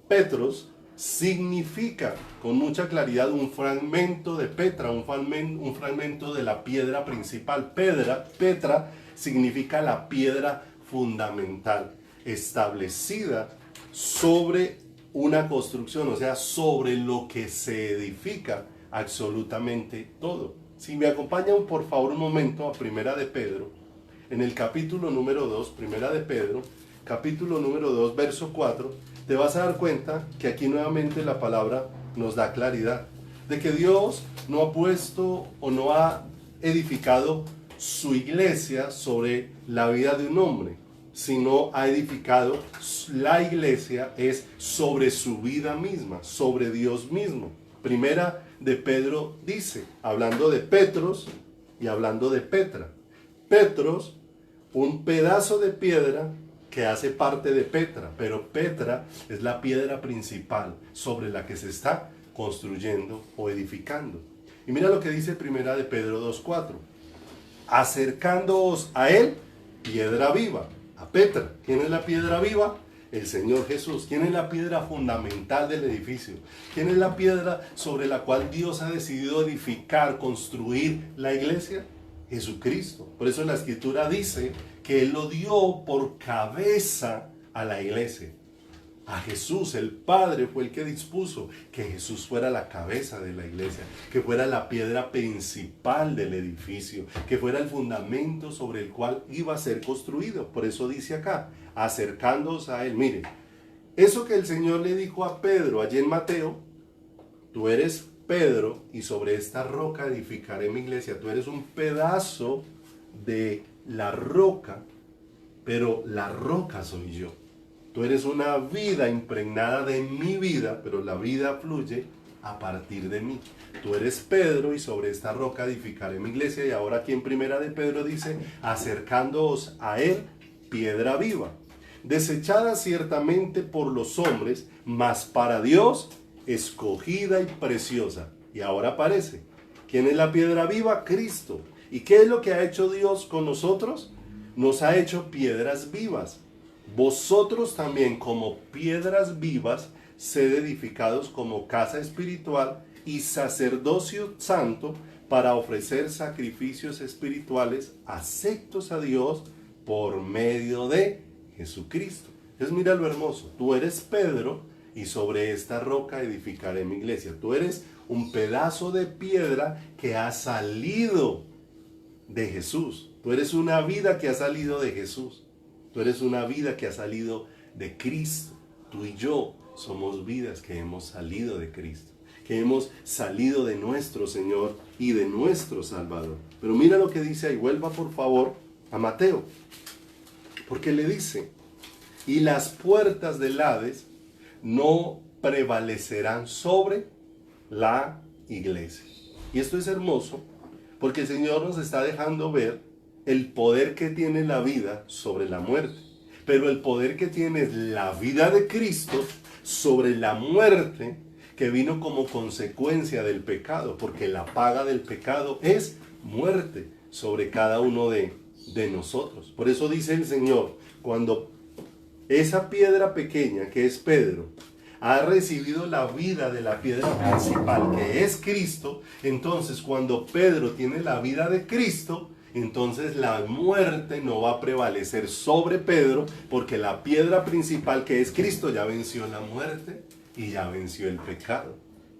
Petros significa con mucha claridad un fragmento de Petra, un fragmento de la piedra principal. Petra significa la piedra fundamental, establecida sobre una construcción, o sea, sobre lo que se edifica absolutamente todo. Si me acompañan por favor un momento a Primera de Pedro, en el capítulo número 2, Primera de Pedro, capítulo número 2, verso 4, te vas a dar cuenta que aquí nuevamente la palabra nos da claridad de que Dios no ha puesto o no ha edificado su iglesia sobre la vida de un hombre, sino ha edificado la iglesia es sobre su vida misma, sobre Dios mismo. Primera de Pedro dice, hablando de Petros y hablando de Petra. Petros, un pedazo de piedra que hace parte de Petra, pero Petra es la piedra principal sobre la que se está construyendo o edificando. Y mira lo que dice Primera de Pedro 2:4. Acercándoos a él, piedra viva, a Petra. ¿Quién es la piedra viva? El Señor Jesús. ¿Quién es la piedra fundamental del edificio? ¿Quién es la piedra sobre la cual Dios ha decidido edificar, construir la iglesia? Jesucristo. Por eso la Escritura dice que Él lo dio por cabeza a la iglesia. A Jesús, el Padre, fue el que dispuso que Jesús fuera la cabeza de la iglesia, que fuera la piedra principal del edificio, que fuera el fundamento sobre el cual iba a ser construido. Por eso dice acá, acercándoos a Él. Miren, eso que el Señor le dijo a Pedro allí en Mateo, tú eres Pedro y sobre esta roca edificaré mi iglesia. Tú eres un pedazo de la roca, pero la roca soy yo. Tú eres una vida impregnada de mi vida, pero la vida fluye a partir de mí. Tú eres Pedro y sobre esta roca edificaré mi iglesia. Y ahora aquí en Primera de Pedro dice, acercándoos a él, piedra viva, desechada ciertamente por los hombres, mas para Dios escogida y preciosa. Y ahora aparece, ¿quién es la piedra viva? Cristo. ¿Y qué es lo que ha hecho Dios con nosotros? Nos ha hecho piedras vivas. Vosotros también como piedras vivas, sed edificados como casa espiritual y sacerdocio santo para ofrecer sacrificios espirituales aceptos a Dios por medio de Jesucristo. Entonces mira lo hermoso, tú eres Pedro y sobre esta roca edificaré mi iglesia. Tú eres un pedazo de piedra que ha salido de Jesús. Tú eres una vida que ha salido de Jesús. Tú eres una vida que ha salido de Cristo. Tú y yo somos vidas que hemos salido de Cristo, que hemos salido de nuestro Señor y de nuestro Salvador. Pero mira lo que dice ahí, vuelva por favor a Mateo, porque le dice, y las puertas del Hades no prevalecerán sobre la iglesia. Y esto es hermoso, porque el Señor nos está dejando ver el poder que tiene la vida sobre la muerte, pero el poder que tiene la vida de Cristo sobre la muerte que vino como consecuencia del pecado, porque la paga del pecado es muerte sobre cada uno de nosotros. Por eso dice el Señor, cuando esa piedra pequeña que es Pedro ha recibido la vida de la piedra principal que es Cristo, entonces cuando Pedro tiene la vida de Cristo, entonces la muerte no va a prevalecer sobre Pedro, porque la piedra principal que es Cristo ya venció la muerte y ya venció el pecado.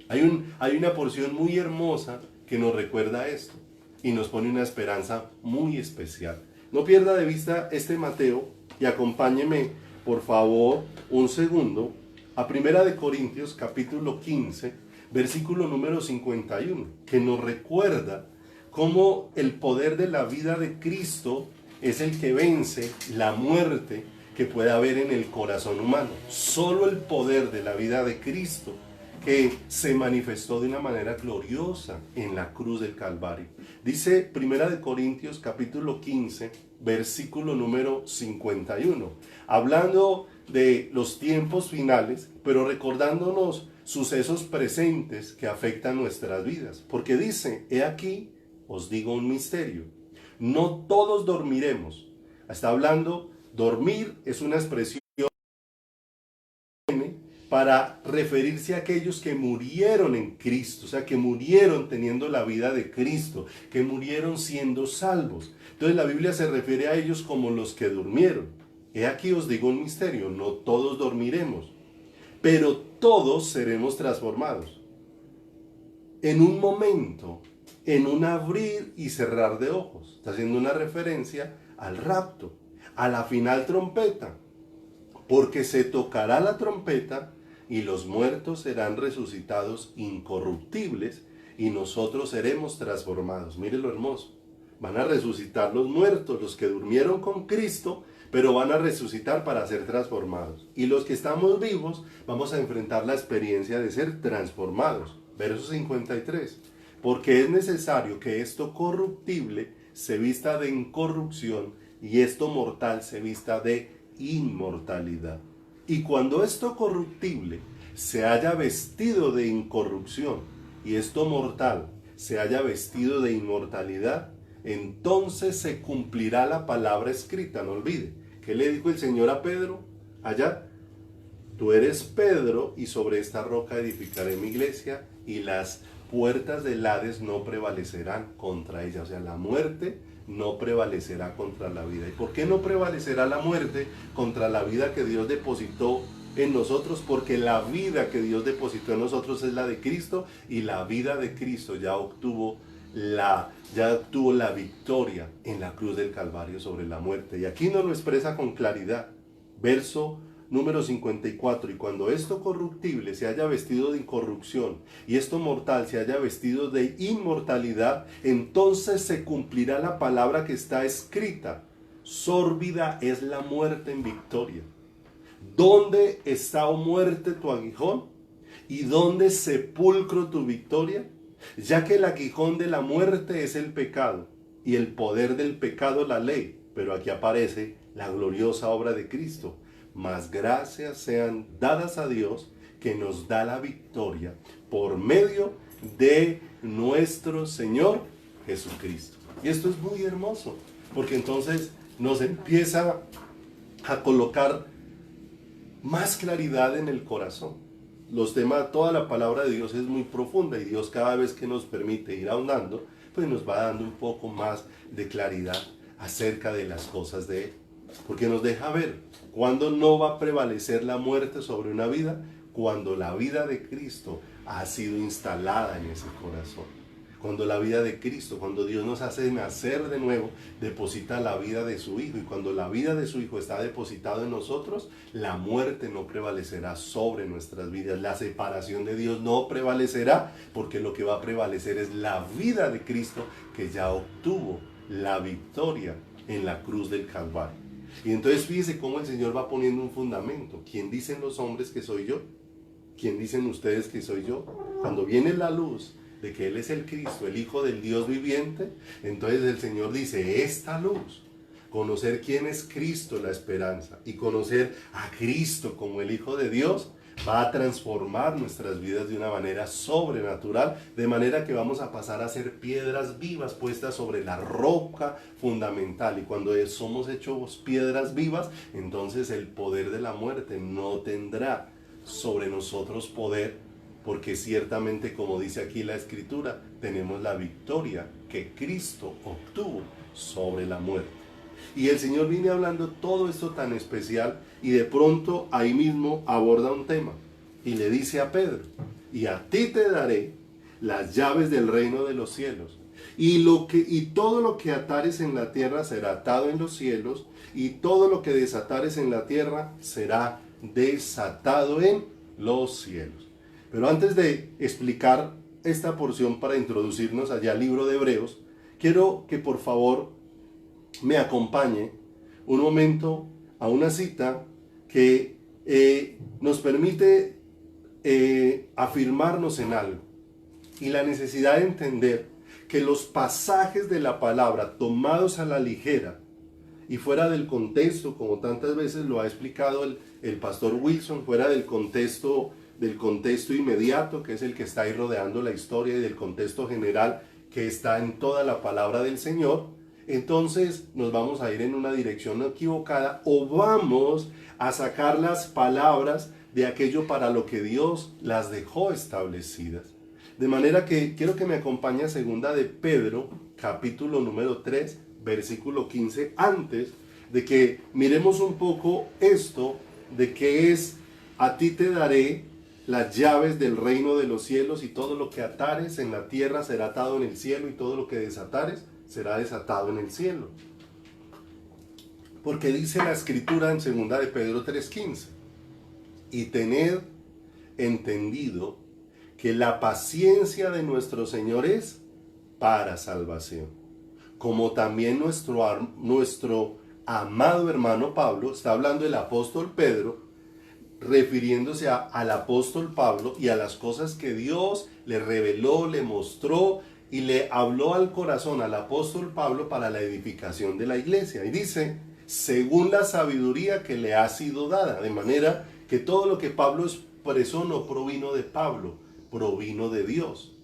Hay una porción muy hermosa que nos recuerda esto y nos pone una esperanza muy especial. No pierda de vista este Mateo y acompáñeme, por favor, un segundo a Primera de Corintios, capítulo 15, versículo número 51, que nos recuerda cómo el poder de la vida de Cristo es el que vence la muerte que puede haber en el corazón humano. Solo el poder de la vida de Cristo, que se manifestó de una manera gloriosa en la cruz del Calvario. Dice Primera de Corintios capítulo 15, versículo número 51, hablando de los tiempos finales, pero recordándonos sucesos presentes que afectan nuestras vidas. Porque dice, he aquí, os digo un misterio, no todos dormiremos. Está hablando, dormir es una expresión para referirse a aquellos que murieron en Cristo, o sea, que murieron teniendo la vida de Cristo, que murieron siendo salvos. Entonces la Biblia se refiere a ellos como los que durmieron. He aquí os digo un misterio, no todos dormiremos, pero todos seremos transformados. En un momento, en un abrir y cerrar de ojos. Está haciendo una referencia al rapto, a la final trompeta, porque se tocará la trompeta y los muertos serán resucitados incorruptibles y nosotros seremos transformados. Mire lo hermoso. Van a resucitar los muertos, los que durmieron con Cristo, pero van a resucitar para ser transformados. Y los que estamos vivos vamos a enfrentar la experiencia de ser transformados. Verso 53. Porque es necesario que esto corruptible se vista de incorrupción y esto mortal se vista de inmortalidad. Y cuando esto corruptible se haya vestido de incorrupción y esto mortal se haya vestido de inmortalidad, entonces se cumplirá la palabra escrita. No olvide, ¿qué le dijo el Señor a Pedro? Allá, tú eres Pedro y sobre esta roca edificaré mi iglesia y las puertas del Hades no prevalecerán contra ella. O sea, la muerte no prevalecerá contra la vida. ¿Y por qué no prevalecerá la muerte contra la vida que Dios depositó en nosotros? Porque la vida que Dios depositó en nosotros es la de Cristo y la vida de Cristo ya obtuvo la victoria en la cruz del Calvario sobre la muerte. Y aquí nos lo expresa con claridad. Verso número 54, y cuando esto corruptible se haya vestido de incorrupción y esto mortal se haya vestido de inmortalidad, entonces se cumplirá la palabra que está escrita: sórbida es la muerte en victoria. ¿Dónde está, oh muerte, tu aguijón? ¿Y dónde, sepulcro, tu victoria? Ya que el aguijón de la muerte es el pecado y el poder del pecado la ley. Pero aquí aparece la gloriosa obra de Cristo. Mas gracias sean dadas a Dios que nos da la victoria por medio de nuestro Señor Jesucristo. Y esto es muy hermoso, porque entonces nos empieza a colocar más claridad en el corazón. Los temas, toda la palabra de Dios es muy profunda y Dios cada vez que nos permite ir ahondando, pues nos va dando un poco más de claridad acerca de las cosas de Él. Porque nos deja ver cuándo no va a prevalecer la muerte sobre una vida, cuando la vida de Cristo ha sido instalada en ese corazón. Cuando la vida de Cristo, cuando Dios nos hace nacer de nuevo, deposita la vida de su Hijo. Y cuando la vida de su Hijo está depositada en nosotros, la muerte no prevalecerá sobre nuestras vidas. La separación de Dios no prevalecerá, porque lo que va a prevalecer es la vida de Cristo, que ya obtuvo la victoria en la cruz del Calvario. Y entonces fíjese cómo el Señor va poniendo un fundamento. ¿Quién dicen los hombres que soy yo? ¿Quién dicen ustedes que soy yo? Cuando viene la luz de que Él es el Cristo, el Hijo del Dios viviente, entonces el Señor dice, esta luz, conocer quién es Cristo, la esperanza, y conocer a Cristo como el Hijo de Dios, va a transformar nuestras vidas de una manera sobrenatural, de manera que vamos a pasar a ser piedras vivas puestas sobre la roca fundamental. Y cuando somos hechos piedras vivas, entonces el poder de la muerte no tendrá sobre nosotros poder, porque ciertamente, como dice aquí la Escritura, tenemos la victoria que Cristo obtuvo sobre la muerte. Y el Señor viene hablando todo esto tan especial y de pronto ahí mismo aborda un tema y le dice a Pedro, y a ti te daré las llaves del reino de los cielos. Y todo lo que atares en la tierra será atado en los cielos, y todo lo que desatares en la tierra será desatado en los cielos. Pero antes de explicar esta porción para introducirnos allá al libro de Hebreos, quiero que por favor me acompañe un momento a una cita que nos permite afirmarnos en algo, y la necesidad de entender que los pasajes de la palabra tomados a la ligera y fuera del contexto, como tantas veces lo ha explicado el pastor Wilson, fuera del contexto inmediato, que es el que está ahí rodeando la historia, y del contexto general que está en toda la palabra del Señor, entonces nos vamos a ir en una dirección equivocada, o vamos a sacar las palabras de aquello para lo que Dios las dejó establecidas. De manera que quiero que me acompañe a segunda de Pedro, capítulo número 3, versículo 15, antes de que miremos un poco esto de que es: a ti te daré las llaves del reino de los cielos, y todo lo que atares en la tierra será atado en el cielo, y todo lo que desatares será desatado en el cielo. Porque dice la escritura en segunda de Pedro 3:15: y tened entendido que la paciencia de nuestro Señor es para salvación. Como también nuestro amado hermano Pablo, está hablando el apóstol Pedro, refiriéndose al apóstol Pablo y a las cosas que Dios le reveló, le mostró y le habló al corazón al apóstol Pablo para la edificación de la iglesia. Y dice: según la sabiduría que le ha sido dada. De manera que todo lo que Pablo expresó no provino de Pablo, provino de Dios.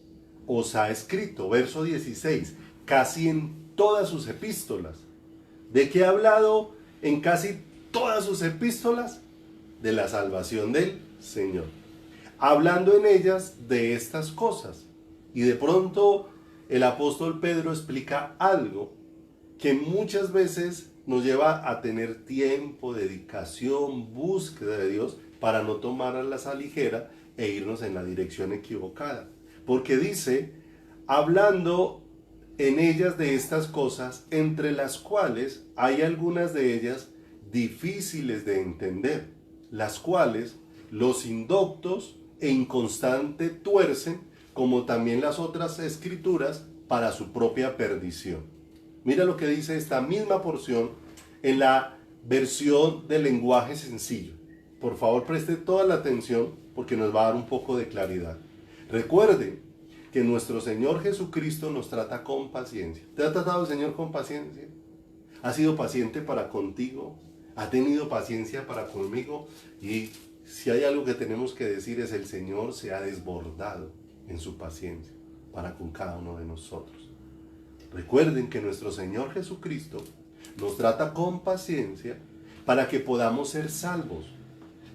Os ha escrito, verso 16, casi en todas sus epístolas. ¿De qué ha hablado en casi todas sus epístolas? De la salvación del Señor. Hablando en ellas de estas cosas. Y de pronto el apóstol Pedro explica algo que muchas veces nos lleva a tener tiempo, dedicación, búsqueda de Dios, para no tomarlas a la ligera e irnos en la dirección equivocada. Porque dice: hablando en ellas de estas cosas, entre las cuales hay algunas de ellas difíciles de entender, las cuales los indoctos e inconstantes tuercen, como también las otras escrituras, para su propia perdición. Mira lo que dice esta misma porción en la versión del lenguaje sencillo. Por favor, preste toda la atención, porque nos va a dar un poco de claridad. Recuerde que nuestro Señor Jesucristo nos trata con paciencia. ¿Te ha tratado el Señor con paciencia? ¿Ha sido paciente para contigo? ¿Ha tenido paciencia para conmigo? Y si hay algo que tenemos que decir es: el Señor se ha desbordado en su paciencia para con cada uno de nosotros. Recuerden que nuestro Señor Jesucristo nos trata con paciencia para que podamos ser salvos,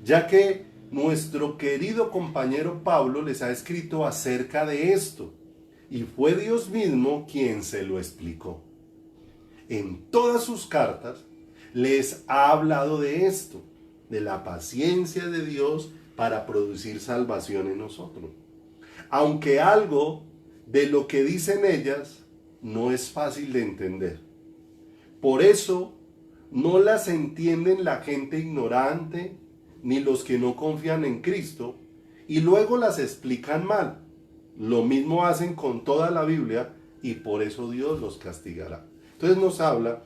ya que nuestro querido compañero Pablo les ha escrito acerca de esto, y fue Dios mismo quien se lo explicó. En todas sus cartas les ha hablado de esto, de la paciencia de Dios para producir salvación en nosotros. Aunque algo de lo que dicen ellas no es fácil de entender. Por eso no las entienden la gente ignorante ni los que no confían en Cristo, y luego las explican mal. Lo mismo hacen con toda la Biblia, y por eso Dios los castigará. Entonces nos habla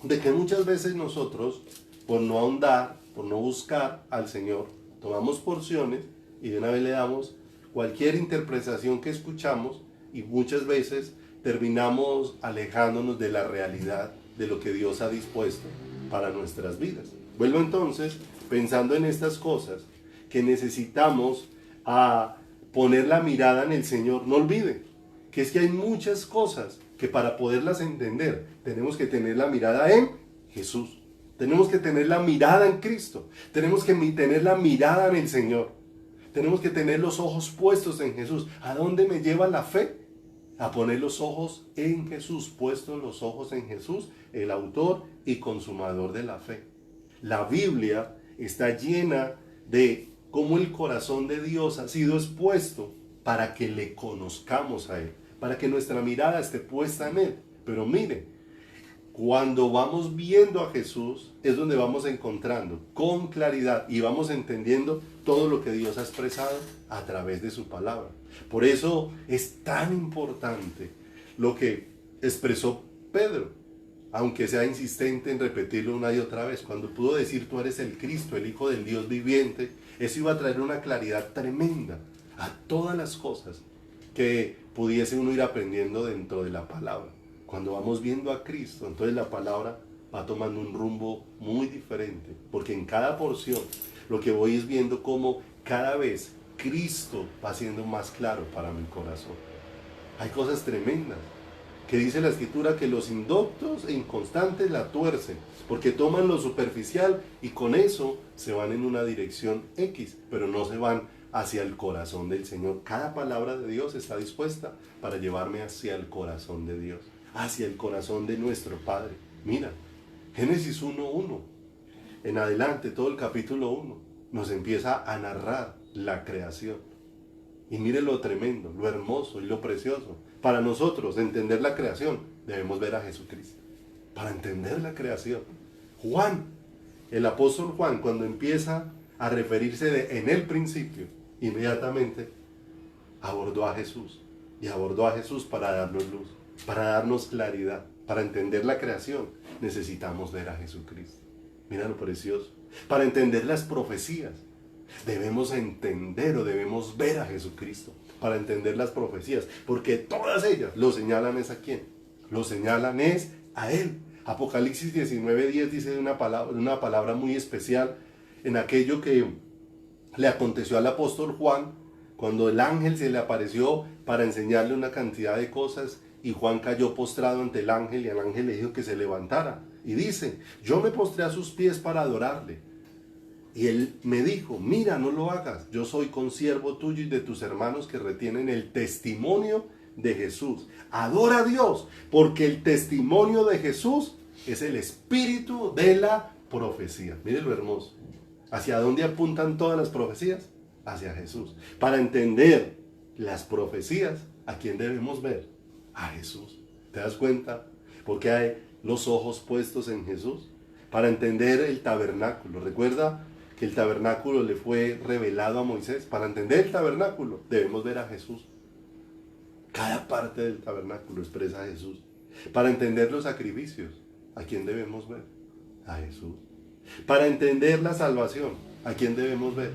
de que muchas veces nosotros, por no ahondar, por no buscar al Señor, tomamos porciones y de una vez le damos cualquier interpretación que escuchamos, y muchas veces terminamos alejándonos de la realidad de lo que Dios ha dispuesto para nuestras vidas. Vuelvo entonces pensando en estas cosas, que necesitamos poner la mirada en el Señor. No olvide que es que hay muchas cosas que para poderlas entender tenemos que tener la mirada en Jesús. Tenemos que tener la mirada en Cristo. Tenemos que tener la mirada en el Señor. Tenemos que tener los ojos puestos en Jesús. ¿A dónde me lleva la fe? A poner los ojos en Jesús, puestos los ojos en Jesús, el autor y consumador de la fe. La Biblia está llena de cómo el corazón de Dios ha sido expuesto para que le conozcamos a Él, para que nuestra mirada esté puesta en Él. Pero mire, cuando vamos viendo a Jesús es donde vamos encontrando con claridad y vamos entendiendo todo lo que Dios ha expresado a través de su palabra. Por eso es tan importante lo que expresó Pedro, aunque sea insistente en repetirlo una y otra vez. Cuando pudo decir tú eres el Cristo, el Hijo del Dios viviente, eso iba a traer una claridad tremenda a todas las cosas que pudiese uno ir aprendiendo dentro de la palabra. Cuando vamos viendo a Cristo, entonces la palabra va tomando un rumbo muy diferente, porque en cada porción lo que voy es viendo cómo cada vez Cristo va siendo más claro para mi corazón. Hay cosas tremendas que dice la Escritura que los indoctos e inconstantes la tuercen, porque toman lo superficial y con eso se van en una dirección X, pero no se van hacia el corazón del Señor. Cada palabra de Dios está dispuesta para llevarme hacia el corazón de Dios, hacia el corazón de nuestro Padre. Mira, Génesis 1:1, en adelante, todo el capítulo 1, nos empieza a narrar la creación. Y mire lo tremendo, lo hermoso y lo precioso. Para nosotros, entender la creación, debemos ver a Jesucristo. Para entender la creación. Juan, el apóstol Juan, cuando empieza a referirse de en el principio, inmediatamente abordó a Jesús. Y abordó a Jesús para darnos luz, para darnos claridad. Para entender la creación, necesitamos ver a Jesucristo. Mira lo precioso. Para entender las profecías, debemos entender o debemos ver a Jesucristo. Para entender las profecías, porque todas ellas lo señalan es a quién. Lo señalan es a Él. Apocalipsis 19:10 dice una palabra muy especial en aquello que le aconteció al apóstol Juan, cuando el ángel se le apareció para enseñarle una cantidad de cosas y Juan cayó postrado ante el ángel y el ángel le dijo que se levantara. Y dice, yo me postré a sus pies para adorarle. Y él me dijo, mira, no lo hagas, yo soy consiervo tuyo y de tus hermanos que retienen el testimonio de Jesús. Adora a Dios, porque el testimonio de Jesús es el espíritu de la profecía. Mire lo hermoso. ¿Hacia dónde apuntan todas las profecías? Hacia Jesús. Para entender las profecías, ¿a quién debemos ver? A Jesús. ¿Te das cuenta? Porque hay los ojos puestos en Jesús. Para entender el tabernáculo. Recuerda que el tabernáculo le fue revelado a Moisés. Para entender el tabernáculo debemos ver a Jesús. Cada parte del tabernáculo expresa a Jesús. Para entender los sacrificios, ¿a quién debemos ver? A Jesús. Para entender la salvación, ¿a quién debemos ver?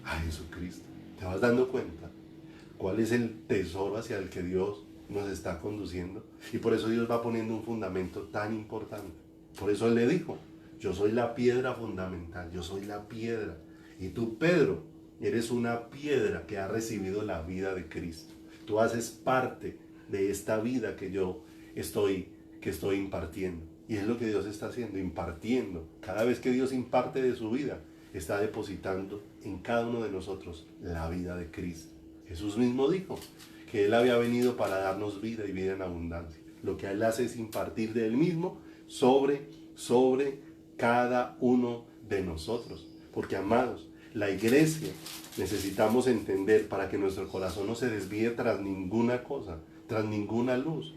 A Jesucristo. ¿Te vas dando cuenta cuál es el tesoro hacia el que Dios nos está conduciendo? Y por eso Dios va poniendo un fundamento tan importante. Por eso Él le dijo, yo soy la piedra fundamental, yo soy la piedra. Y tú, Pedro, eres una piedra que ha recibido la vida de Cristo. Tú haces parte de esta vida que yo estoy impartiendo. Y es lo que Dios está haciendo, impartiendo. Cada vez que Dios imparte de su vida, está depositando en cada uno de nosotros la vida de Cristo. Jesús mismo dijo que Él había venido para darnos vida y vida en abundancia. Lo que Él hace es impartir de Él mismo sobre cada uno de nosotros. Porque, amados, la iglesia necesitamos entender para que nuestro corazón no se desvíe tras ninguna cosa, tras ninguna luz.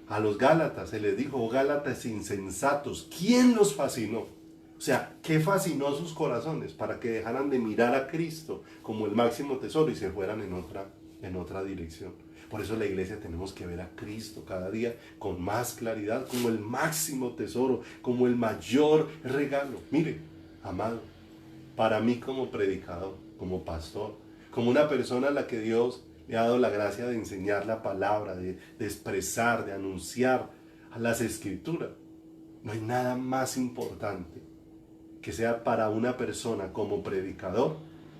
A los Gálatas se les dijo, oh Gálatas insensatos, ¿quién los fascinó? O sea, ¿qué fascinó sus corazones? Para que dejaran de mirar a Cristo como el máximo tesoro y se fueran en otra dirección. Por eso la iglesia tenemos que ver a Cristo cada día con más claridad, como el máximo tesoro, como el mayor regalo. Mire, amado, para mí como predicador, como pastor, como una persona a la que Dios le ha dado la gracia de enseñar la palabra, de expresar, de anunciar a las Escrituras, no hay nada más importante que sea para una persona como predicador,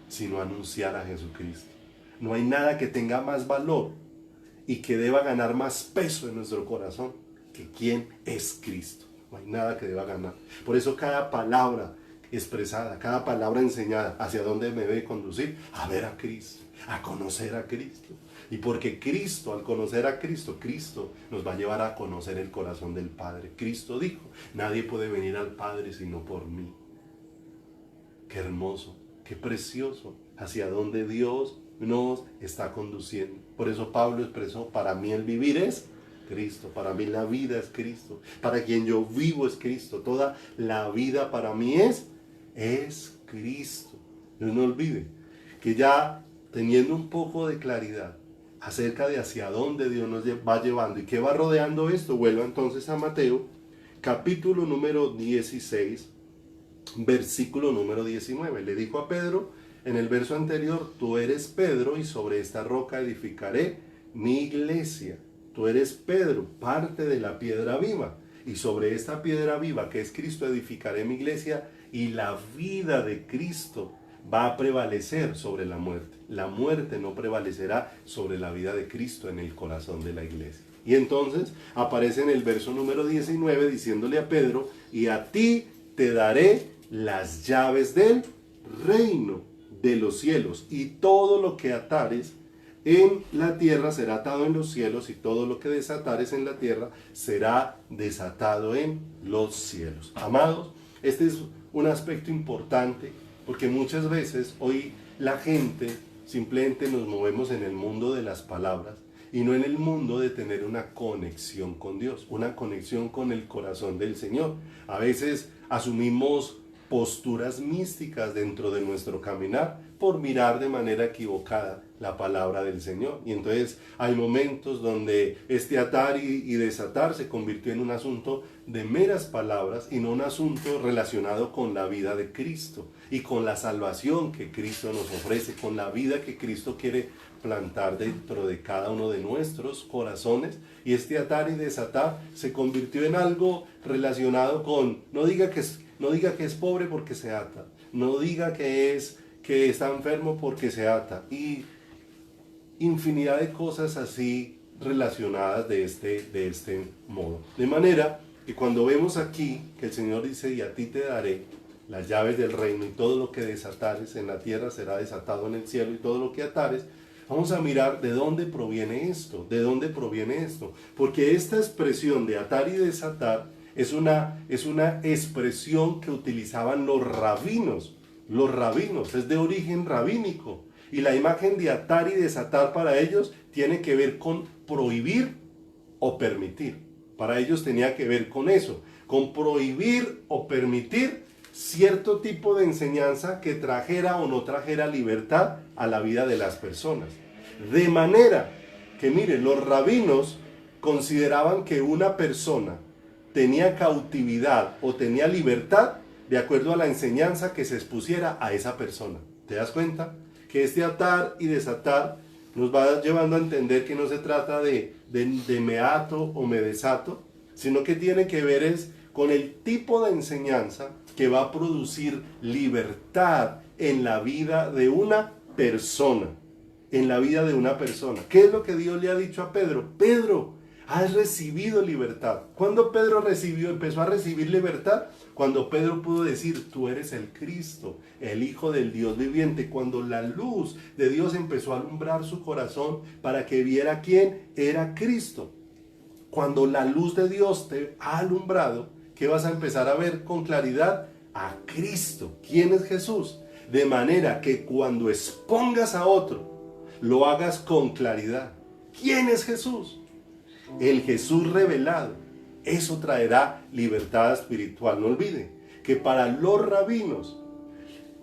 sino anunciar a Jesucristo. No hay nada que tenga más valor y que deba ganar más peso en nuestro corazón que quién es Cristo. No hay nada que deba ganar. Por eso cada palabra expresada, cada palabra enseñada, ¿hacia dónde me debe conducir? A ver a Cristo, a conocer a Cristo. Y porque Cristo, al conocer a Cristo, Cristo nos va a llevar a conocer el corazón del Padre. Cristo dijo, nadie puede venir al Padre sino por mí. Qué hermoso, qué precioso, hacia dónde Dios nos está conduciendo. Por eso Pablo expresó, para mí el vivir es Cristo, para mí la vida es Cristo, para quien yo vivo es Cristo, toda la vida para mí es Cristo. No olvide que ya teniendo un poco de claridad acerca de hacia dónde Dios nos va llevando y qué va rodeando esto, vuelva entonces a Mateo, capítulo número 16, versículo número 19. Le dijo a Pedro en el verso anterior, tú eres Pedro y sobre esta roca edificaré mi iglesia. Tú eres Pedro, parte de la piedra viva, y sobre esta piedra viva que es Cristo edificaré mi iglesia, y la vida de Cristo va a prevalecer sobre la muerte. La muerte no prevalecerá sobre la vida de Cristo en el corazón de la iglesia. Y entonces aparece en el verso número 19 diciéndole a Pedro, y a ti te daré las llaves del reino de los cielos, y todo lo que atares en la tierra será atado en los cielos, y todo lo que desatares en la tierra será desatado en los cielos. Amados, este es un aspecto importante, porque muchas veces hoy la gente simplemente nos movemos en el mundo de las palabras y no en el mundo de tener una conexión con Dios, una conexión con el corazón del Señor. A veces asumimos posturas místicas dentro de nuestro caminar por mirar de manera equivocada la palabra del Señor. Y entonces hay momentos donde este atar y desatar se convirtió en un asunto de meras palabras y no un asunto relacionado con la vida de Cristo y con la salvación que Cristo nos ofrece, con la vida que Cristo quiere plantar dentro de cada uno de nuestros corazones. Y este atar y desatar se convirtió en algo relacionado con, no diga que es pobre porque se ata, no diga que está enfermo porque se ata, y infinidad de cosas así relacionadas de este modo. De manera que cuando vemos aquí que el Señor dice, y a ti te daré las llaves del reino, y todo lo que desatares en la tierra será desatado en el cielo, y todo lo que atares, vamos a mirar de dónde proviene esto, porque esta expresión de atar y desatar es una expresión que utilizaban los rabinos, es de origen rabínico, y la imagen de atar y desatar para ellos tiene que ver con prohibir o permitir. Para ellos tenía que ver con eso, con prohibir o permitir cierto tipo de enseñanza que trajera o no trajera libertad a la vida de las personas. De manera que, miren, los rabinos consideraban que una persona tenía cautividad o tenía libertad de acuerdo a la enseñanza que se expusiera a esa persona. ¿Te das cuenta? Que este atar y desatar nos va llevando a entender que no se trata de me ato o me desato, sino que tiene que ver es con el tipo de enseñanza que va a producir libertad en la vida de una persona. ¿Qué es lo que Dios le ha dicho a Pedro? Pedro, has recibido libertad. ¿Cuándo Pedro empezó a recibir libertad? Cuando Pedro pudo decir, tú eres el Cristo, el Hijo del Dios viviente. Cuando la luz de Dios empezó a alumbrar su corazón para que viera quién era Cristo. Cuando la luz de Dios te ha alumbrado, ¿qué vas a empezar a ver con claridad? A Cristo. ¿Quién es Jesús? De manera que cuando expongas a otro, lo hagas con claridad. ¿Quién es Jesús? El Jesús revelado. Eso traerá libertad espiritual. No olvide que para los rabinos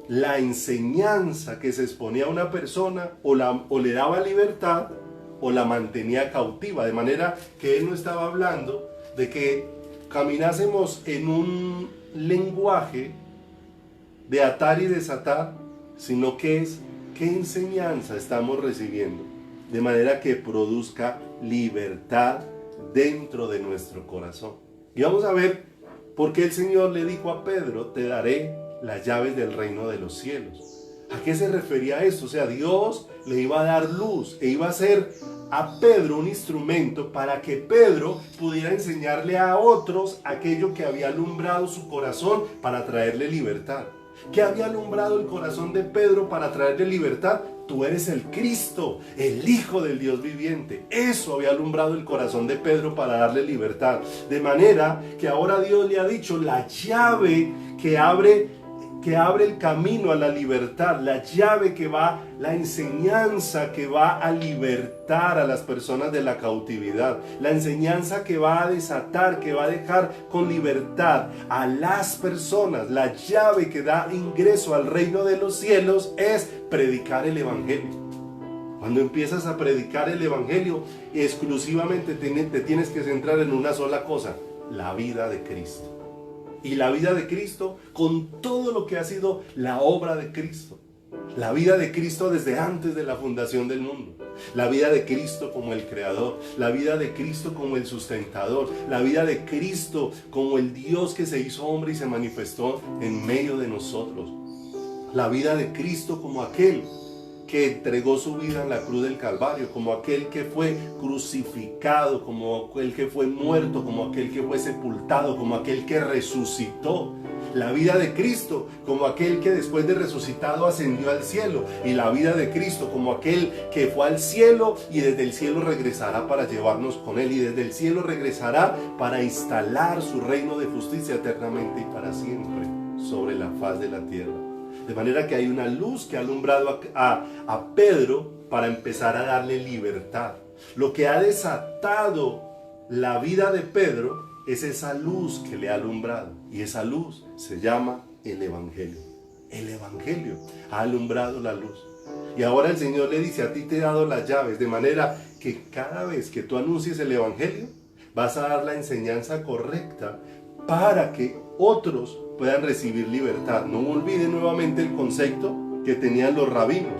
la enseñanza que se exponía a una persona o le daba libertad o la mantenía cautiva. De manera que él no estaba hablando de que caminásemos en un lenguaje de atar y desatar, sino que es qué enseñanza estamos recibiendo, de manera que produzca libertad dentro de nuestro corazón. Y vamos a ver por qué el Señor le dijo a Pedro, te daré las llaves del reino de los cielos. ¿A qué se refería esto? O sea, Dios le iba a dar luz e iba a ser a Pedro un instrumento para que Pedro pudiera enseñarle a otros aquello que había alumbrado su corazón para traerle libertad. ¿Qué había alumbrado el corazón de Pedro para traerle libertad? Tú eres el Cristo, el Hijo del Dios viviente. Eso había alumbrado el corazón de Pedro para darle libertad. De manera que ahora Dios le ha dicho, la llave que abre que abre el camino a la libertad, la llave que va, la enseñanza que va a libertar a las personas de la cautividad, la enseñanza que va a desatar, que va a dejar con libertad a las personas. La llave que da ingreso al reino de los cielos es predicar el evangelio. Cuando empiezas a predicar el evangelio, exclusivamente te tienes que centrar en una sola cosa: la vida de Cristo. Y la vida de Cristo con todo lo que ha sido la obra de Cristo. La vida de Cristo desde antes de la fundación del mundo. La vida de Cristo como el creador. La vida de Cristo como el sustentador. La vida de Cristo como el Dios que se hizo hombre y se manifestó en medio de nosotros. La vida de Cristo como aquel que entregó su vida en la cruz del Calvario, como aquel que fue crucificado, como aquel que fue muerto, como aquel que fue sepultado, como aquel que resucitó. La vida de Cristo como aquel que después de resucitado ascendió al cielo, y la vida de Cristo como aquel que fue al cielo y desde el cielo regresará para llevarnos con él, y desde el cielo regresará para instalar su reino de justicia eternamente y para siempre sobre la faz de la tierra. De manera que hay una luz que ha alumbrado a Pedro para empezar a darle libertad. Lo que ha desatado la vida de Pedro es esa luz que le ha alumbrado. Y esa luz se llama el Evangelio. El Evangelio ha alumbrado la luz. Y ahora el Señor le dice: a ti te he dado las llaves, de manera que cada vez que tú anuncies el Evangelio, vas a dar la enseñanza correcta para que otros puedan recibir libertad. No olviden nuevamente el concepto que tenían los rabinos,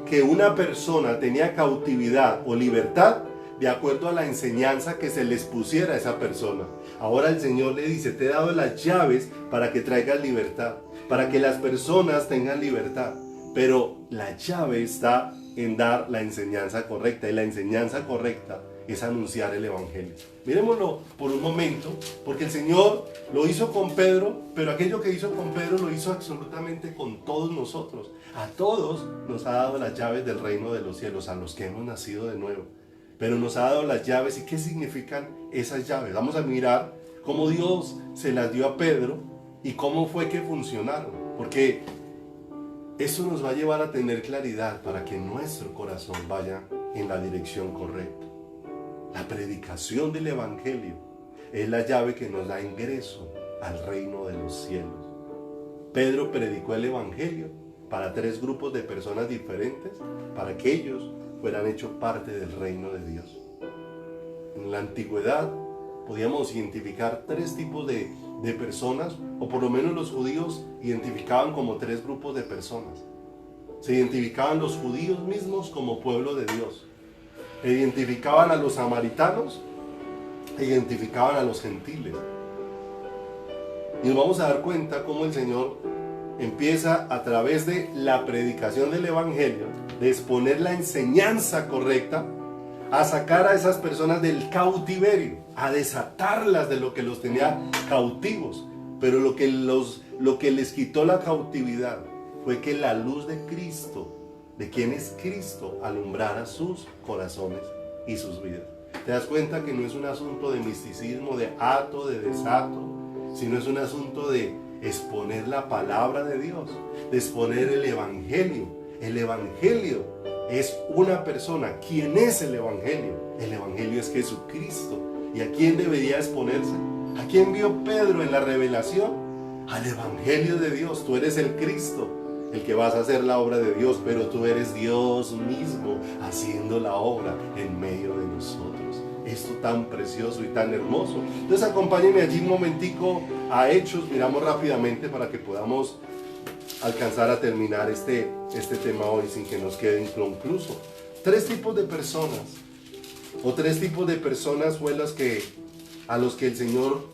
que una persona tenía cautividad o libertad de acuerdo a la enseñanza que se les pusiera a esa persona. Ahora el Señor le dice: te he dado las llaves para que traigas libertad, para que las personas tengan libertad. Pero la llave está en dar la enseñanza correcta, y la enseñanza correcta es anunciar el Evangelio. Miremoslo por un momento, porque el Señor lo hizo con Pedro, pero aquello que hizo con Pedro lo hizo absolutamente con todos nosotros. A todos nos ha dado las llaves del reino de los cielos, a los que hemos nacido de nuevo. Pero nos ha dado las llaves. ¿Y qué significan esas llaves? Vamos a mirar cómo Dios se las dio a Pedro y cómo fue que funcionaron, porque eso nos va a llevar a tener claridad para que nuestro corazón vaya en la dirección correcta. La predicación del Evangelio es la llave que nos da ingreso al reino de los cielos. Pedro predicó el Evangelio para 3 grupos de personas diferentes, para que ellos fueran hechos parte del reino de Dios. En la antigüedad podíamos identificar 3 tipos de personas, o por lo menos los judíos identificaban como 3 grupos de personas. Se identificaban los judíos mismos como pueblo de Dios. Identificaban a los samaritanos, identificaban a los gentiles. Y nos vamos a dar cuenta cómo el Señor empieza, a través de la predicación del Evangelio, de exponer la enseñanza correcta, a sacar a esas personas del cautiverio, a desatarlas de lo que los tenía cautivos. Pero lo que les quitó la cautividad fue que la luz de Cristo, de quién es Cristo, alumbrara sus corazones y sus vidas. Te das cuenta que no es un asunto de misticismo, de ato, de desato, sino es un asunto de exponer la palabra de Dios, de exponer el Evangelio. El Evangelio es una persona. ¿Quién es el Evangelio? El Evangelio es Jesucristo. ¿Y a quién debería exponerse? ¿A quién vio Pedro en la revelación? Al Evangelio de Dios. Tú eres el Cristo, el que vas a hacer la obra de Dios, pero tú eres Dios mismo haciendo la obra en medio de nosotros. Esto tan precioso y tan hermoso. Entonces acompáñenme allí un momentico a Hechos, miramos rápidamente para que podamos alcanzar a terminar este tema hoy sin que nos quede inconcluso. 3 tipos de personas, o 3 tipos de personas fue a los que el Señor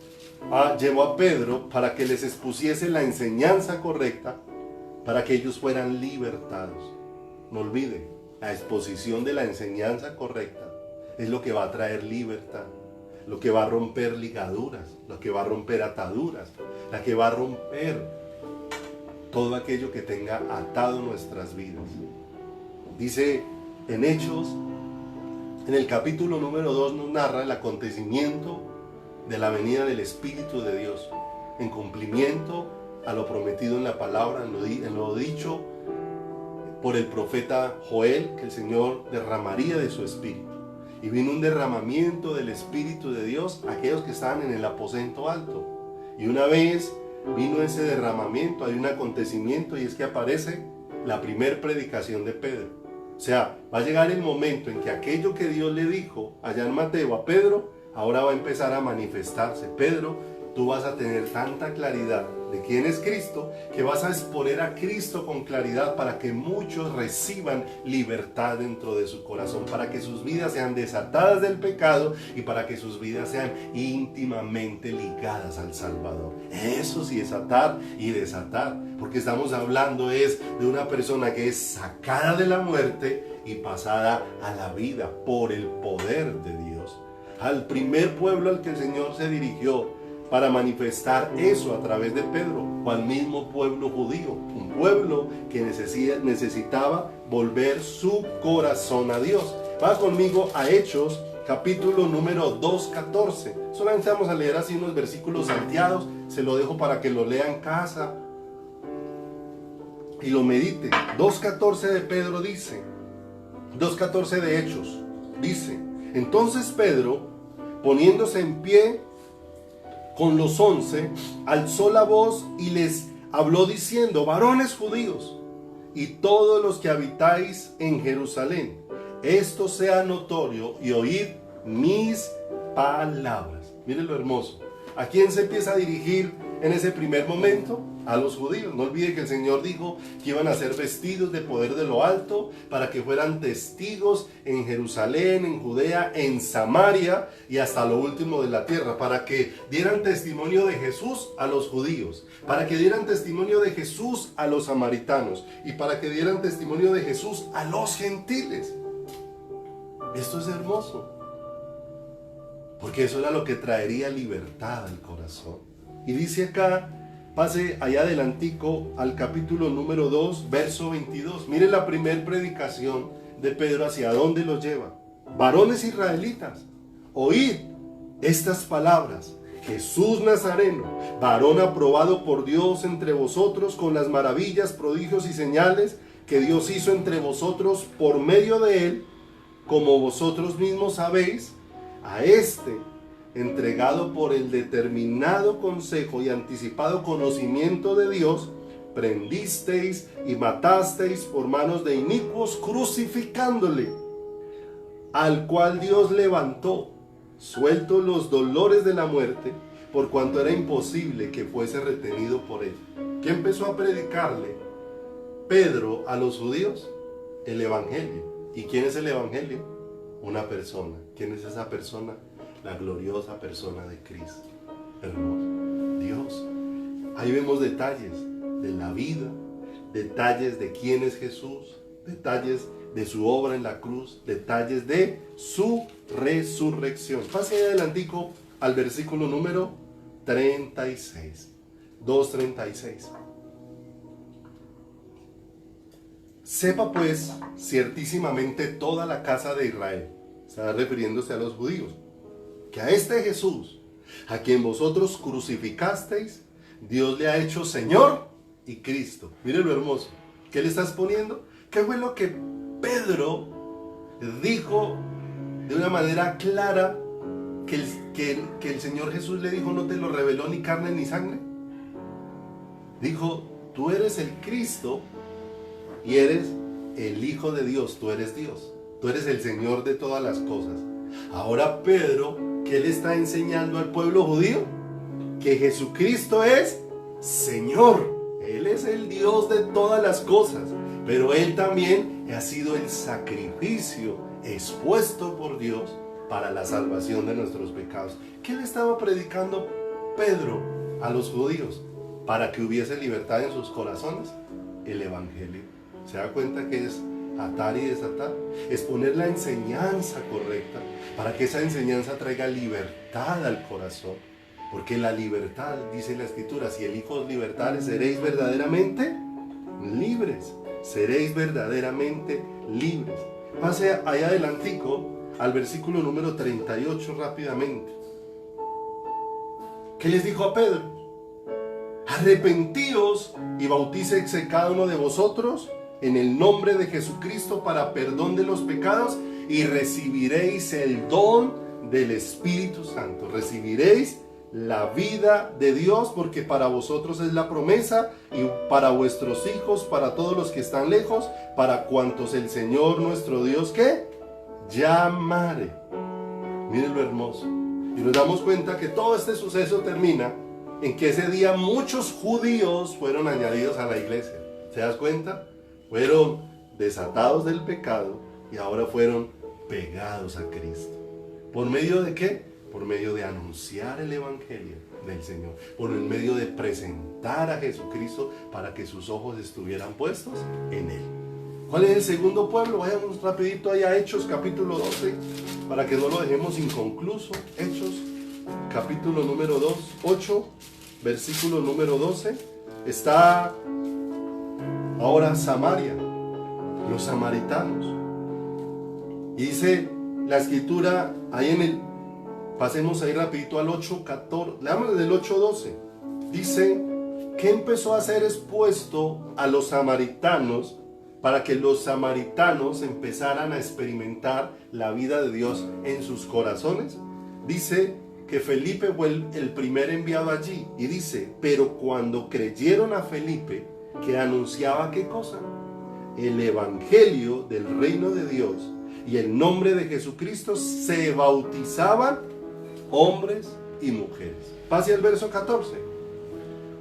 llevó a Pedro para que les expusiese la enseñanza correcta, para que ellos fueran libertados. No olviden, la exposición de la enseñanza correcta es lo que va a traer libertad, lo que va a romper ligaduras, lo que va a romper ataduras, la que va a romper todo aquello que tenga atado nuestras vidas. Dice en Hechos, en el capítulo número 2, nos narra el acontecimiento de la venida del Espíritu de Dios, en cumplimiento a lo prometido en la palabra, en lo dicho por el profeta Joel, que el Señor derramaría de su espíritu. Y vino un derramamiento del Espíritu de Dios a aquellos que estaban en el aposento alto. Y una vez vino ese derramamiento, hay un acontecimiento, y es que aparece la primer predicación de Pedro. O sea, va a llegar el momento en que aquello que Dios le dijo allá en Mateo a Pedro, ahora va a empezar a manifestarse. Pedro, tú vas a tener tanta claridad de quién es Cristo, que vas a exponer a Cristo con claridad para que muchos reciban libertad dentro de su corazón, para que sus vidas sean desatadas del pecado y para que sus vidas sean íntimamente ligadas al Salvador. Eso sí es atar y desatar, porque estamos hablando es de una persona que es sacada de la muerte y pasada a la vida por el poder de Dios. Al primer pueblo al que el Señor se dirigió para manifestar eso a través de Pedro, o al mismo pueblo judío, un pueblo que necesitaba volver su corazón a Dios. Va conmigo a Hechos, capítulo número 2:14. Solamente vamos a leer así unos versículos salteados, se lo dejo para que lo lea en casa y lo medite. 2:14 de Pedro dice, 2:14 de Hechos, dice: entonces Pedro, poniéndose en pie con los 11, alzó la voz y les habló diciendo: varones judíos y todos los que habitáis en Jerusalén, esto sea notorio y oíd mis palabras. Miren lo hermoso. ¿A quién se empieza a dirigir en ese primer momento? A los judíos. No olvide que el Señor dijo que iban a ser vestidos de poder de lo alto para que fueran testigos en Jerusalén, en Judea, en Samaria y hasta lo último de la tierra, para que dieran testimonio de Jesús a los judíos, para que dieran testimonio de Jesús a los samaritanos y para que dieran testimonio de Jesús a los gentiles. Esto es hermoso, porque eso era lo que traería libertad al corazón. Y dice acá, pase allá adelantico al capítulo número 2, verso 22. Mire la primer predicación de Pedro, hacia dónde los lleva. Varones israelitas, oíd estas palabras. Jesús Nazareno, varón aprobado por Dios entre vosotros con las maravillas, prodigios y señales que Dios hizo entre vosotros por medio de él, como vosotros mismos sabéis, a este, entregado por el determinado consejo y anticipado conocimiento de Dios, prendisteis y matasteis por manos de inicuos, crucificándole, al cual Dios levantó, sueltos los dolores de la muerte, por cuanto era imposible que fuese retenido por él. ¿Qué empezó a predicarle Pedro a los judíos? El evangelio. ¿Y quién es el evangelio? Una persona. ¿Quién es esa persona? La gloriosa persona de Cristo. Hermoso. Dios. Ahí vemos detalles de la vida, detalles de quién es Jesús, detalles de su obra en la cruz, detalles de su resurrección. Pase adelantico al versículo número 36. 2:36. Sepa pues ciertísimamente toda la casa de Israel, está refiriéndose a los judíos, que a este Jesús, a quien vosotros crucificasteis, Dios le ha hecho Señor y Cristo. Mire lo hermoso. ¿Qué le estás poniendo? ¿Qué fue lo que Pedro dijo de una manera clara que el Señor Jesús le dijo? No te lo reveló ni carne ni sangre. Dijo, tú eres el Cristo y eres el Hijo de Dios, tú eres Dios, tú eres el Señor de todas las cosas. Ahora Pedro, ¿qué le está enseñando al pueblo judío? Que Jesucristo es Señor, Él es el Dios de todas las cosas, pero Él también ha sido el sacrificio expuesto por Dios para la salvación de nuestros pecados. ¿Qué le estaba predicando Pedro a los judíos? Para que hubiese libertad en sus corazones, el evangelio. ¿Se da cuenta que es atar y desatar? Es poner la enseñanza correcta para que esa enseñanza traiga libertad al corazón. Porque la libertad, dice la Escritura, si el Hijo os libertare, seréis verdaderamente libres. Seréis verdaderamente libres. Pase allá adelantico al versículo número 38 rápidamente. ¿Qué les dijo a Pedro? arrepentíos y bautícese cada uno de vosotros en el nombre de Jesucristo para perdón de los pecados y recibiréis el don del Espíritu Santo. Recibiréis la vida de Dios, porque para vosotros es la promesa, y para vuestros hijos, para todos los que están lejos, para cuantos el Señor nuestro Dios, ¿qué? Llamare. Miren lo hermoso. Y nos damos cuenta que todo este suceso termina en que ese día muchos judíos fueron añadidos a la iglesia. ¿Se das cuenta? Fueron desatados del pecado y ahora fueron pegados a Cristo. ¿Por medio de qué? Por medio de anunciar el Evangelio del Señor. Por el medio de presentar a Jesucristo para que sus ojos estuvieran puestos en Él. ¿Cuál es el segundo pueblo? Vayamos rapidito allá a Hechos capítulo 12 para que no lo dejemos inconcluso. Hechos capítulo número 8, versículo número 12. Está ahora Samaria, los samaritanos. Y dice la escritura ahí en el, pasemos ahí rapidito al 8:14, leamos desde el 8:12. Dice que empezó a ser expuesto a los samaritanos para que los samaritanos empezaran a experimentar la vida de Dios en sus corazones. Dice que Felipe fue el primer enviado allí, y dice, pero cuando creyeron a Felipe, que anunciaba ¿qué cosa? El evangelio del reino de Dios y el nombre de Jesucristo, se bautizaban hombres y mujeres. Pase al verso 14.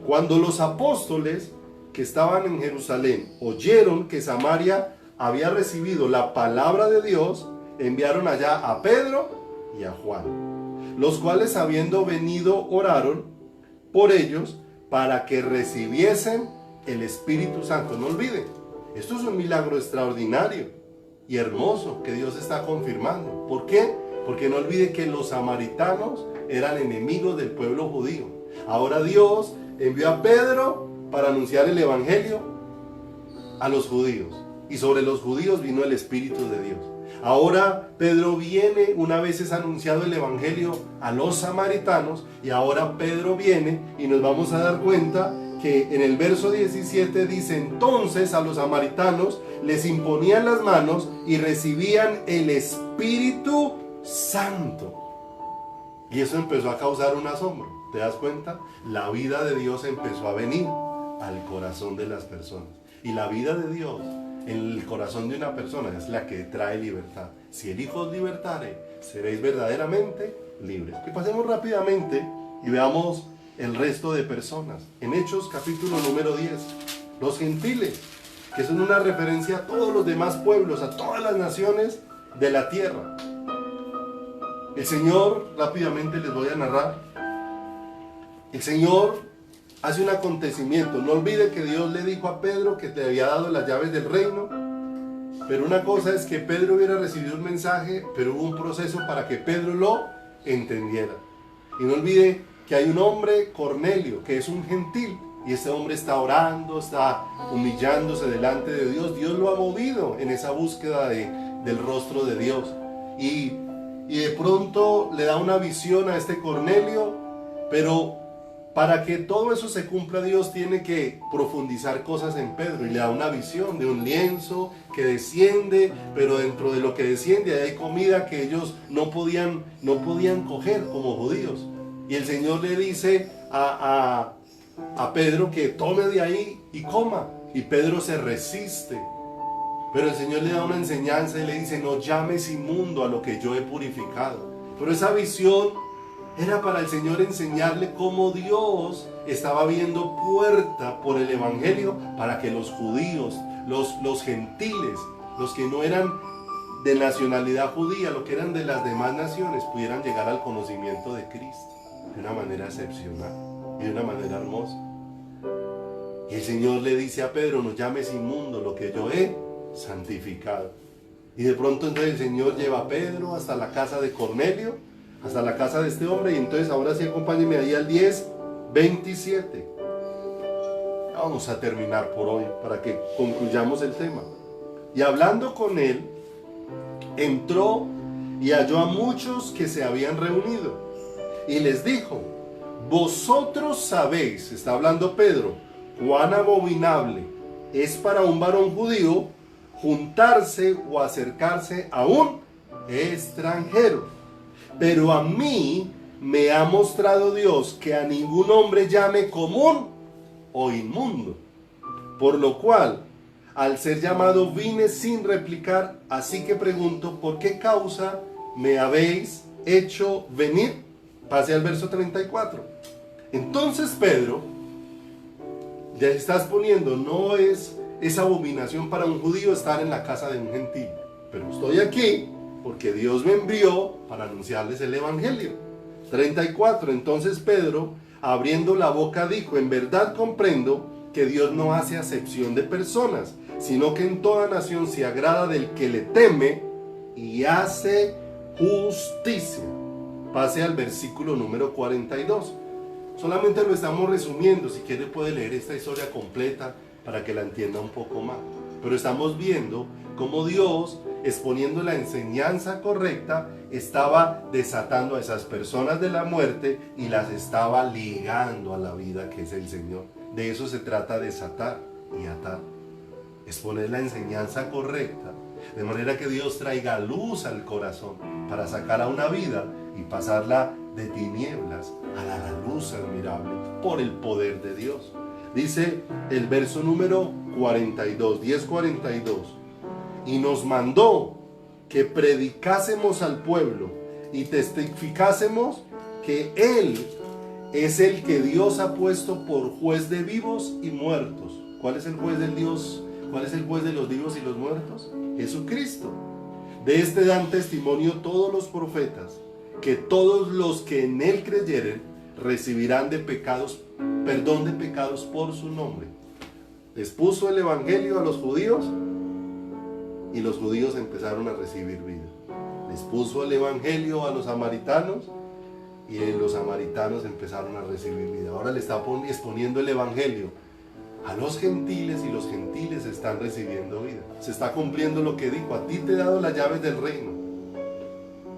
Cuando los apóstoles que estaban en Jerusalén oyeron que Samaria había recibido la palabra de Dios, enviaron allá a Pedro y a Juan, los cuales habiendo venido oraron por ellos para que recibiesen el Espíritu Santo. No olviden, esto es un milagro extraordinario y hermoso que Dios está confirmando. ¿Por qué? Porque no olvide que los samaritanos eran enemigos del pueblo judío. Ahora Dios envió a Pedro para anunciar el evangelio a los judíos, y sobre los judíos vino el Espíritu de Dios. Ahora Pedro viene, una vez es anunciado el evangelio a los samaritanos, y ahora Pedro viene y nos vamos a dar cuenta que en el verso 17 dice, entonces a los samaritanos les imponían las manos y recibían el Espíritu Santo. Y eso empezó a causar un asombro. ¿Te das cuenta? La vida de Dios empezó a venir al corazón de las personas. Y la vida de Dios en el corazón de una persona es la que trae libertad. Si el Hijo os libertare, seréis verdaderamente libres. Y pasemos rápidamente y veamos el resto de personas. En Hechos capítulo número 10, los gentiles, que son una referencia a todos los demás pueblos, a todas las naciones de la tierra. El Señor, rápidamente les voy a narrar, el Señor hace un acontecimiento. No olvide que Dios le dijo a Pedro que te había dado las llaves del reino, pero una cosa es que Pedro hubiera recibido un mensaje, pero hubo un proceso para que Pedro lo entendiera. Y no olvide que hay un hombre, Cornelio, que es un gentil, y este hombre está orando, está humillándose delante de Dios. Dios lo ha movido en esa búsqueda del rostro de Dios, y de pronto le da una visión a este Cornelio, pero para que todo eso se cumpla, Dios tiene que profundizar cosas en Pedro, y le da una visión de un lienzo que desciende, pero dentro de lo que desciende hay comida que ellos no podían coger como judíos. Y el Señor le dice a Pedro que tome de ahí y coma, y Pedro se resiste. Pero el Señor le da una enseñanza y le dice, no llames inmundo a lo que yo he purificado. Pero esa visión era para el Señor enseñarle cómo Dios estaba abriendo puerta por el evangelio para que los judíos, los gentiles, los que no eran de nacionalidad judía, los que eran de las demás naciones, pudieran llegar al conocimiento de Cristo de una manera excepcional y de una manera hermosa. Y el Señor le dice a Pedro, no llames inmundo lo que yo he santificado. Y de pronto entonces el Señor lleva a Pedro hasta la casa de Cornelio, hasta la casa de este hombre. Y entonces ahora sí, acompáñenme ahí al 10:27. Vamos a terminar por hoy para que concluyamos el tema. Y hablando con él, entró y halló a muchos que se habían reunido, y les dijo, Vosotros sabéis, está hablando Pedro, cuán abominable es para un varón judío juntarse o acercarse a un extranjero. Pero a mí me ha mostrado Dios que a ningún hombre llame común o inmundo. Por lo cual, al ser llamado, vine sin replicar. Así que pregunto, ¿por qué causa me habéis hecho venir? Pase al verso 34. Entonces Pedro, ya estás poniendo, no es abominación para un judío estar en la casa de un gentil, pero estoy aquí porque Dios me envió para anunciarles el evangelio. 34. Entonces Pedro, abriendo la boca, dijo: en verdad comprendo que Dios no hace acepción de personas, sino que en toda nación se agrada del que le teme y hace justicia. Pase al versículo número 42. Solamente lo estamos resumiendo. Si quiere puede leer esta historia completa para que la entienda un poco más. Pero estamos viendo cómo Dios, exponiendo la enseñanza correcta, estaba desatando a esas personas de la muerte y las estaba ligando a la vida que es el Señor. De eso se trata, desatar y atar. Exponer la enseñanza correcta, de manera que Dios traiga luz al corazón para sacar a una vida y pasarla de tinieblas a la luz admirable por el poder de Dios. Dice el verso número 42, 10:42, y nos mandó que predicásemos al pueblo y testificásemos que Él es el que Dios ha puesto por juez de vivos y muertos. ¿Cuál es el juez del Dios? ¿Cuál es el juez de los vivos y los muertos? Jesucristo. De este dan testimonio todos los profetas, que todos los que en Él creyeren recibirán perdón de pecados por su nombre. Les puso el evangelio a los judíos y los judíos empezaron a recibir vida. Les puso el evangelio a los samaritanos y los samaritanos empezaron a recibir vida. Ahora le está exponiendo el evangelio a los gentiles y los gentiles están recibiendo vida. Se está cumpliendo lo que dijo: a ti te he dado las llaves del reino.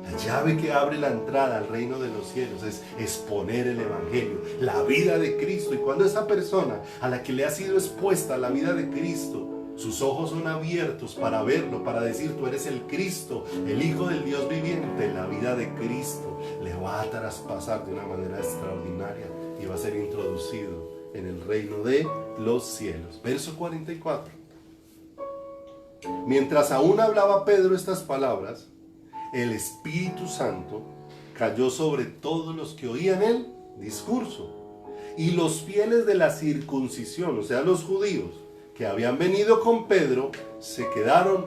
La llave que abre la entrada al reino de los cielos es exponer el evangelio, la vida de Cristo. Y cuando esa persona a la que le ha sido expuesta la vida de Cristo, sus ojos son abiertos para verlo, para decir: tú eres el Cristo, el Hijo del Dios viviente, la vida de Cristo le va a traspasar de una manera extraordinaria y va a ser introducido en el reino de los cielos. Verso 44. Mientras aún hablaba Pedro estas palabras, el Espíritu Santo cayó sobre todos los que oían el discurso. Y los fieles de la circuncisión, o sea, los judíos que habían venido con Pedro, se quedaron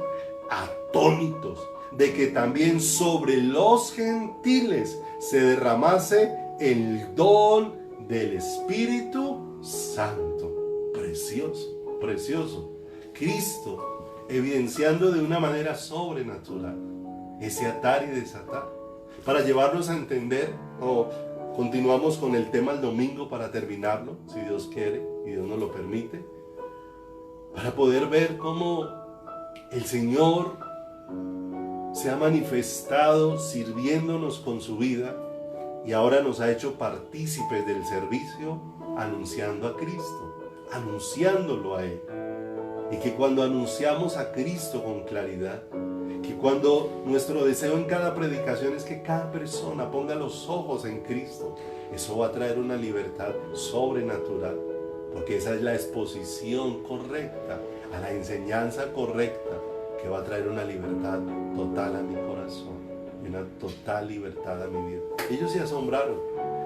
atónitos de que también sobre los gentiles se derramase el don del Espíritu Santo. Precioso, precioso. Cristo evidenciando de una manera sobrenatural ese atar y desatar, para llevarnos a entender. Continuamos con el tema el domingo para terminarlo, si Dios quiere y Dios nos lo permite, para poder ver cómo el Señor se ha manifestado sirviéndonos con su vida y ahora nos ha hecho partícipes del servicio, anunciando a Cristo, anunciándolo a Él. Y que cuando anunciamos a Cristo con claridad, que cuando nuestro deseo en cada predicación es que cada persona ponga los ojos en Cristo, eso va a traer una libertad sobrenatural, porque esa es la exposición correcta a la enseñanza correcta, que va a traer una libertad total a mi corazón y una total libertad a mi vida. Ellos se asombraron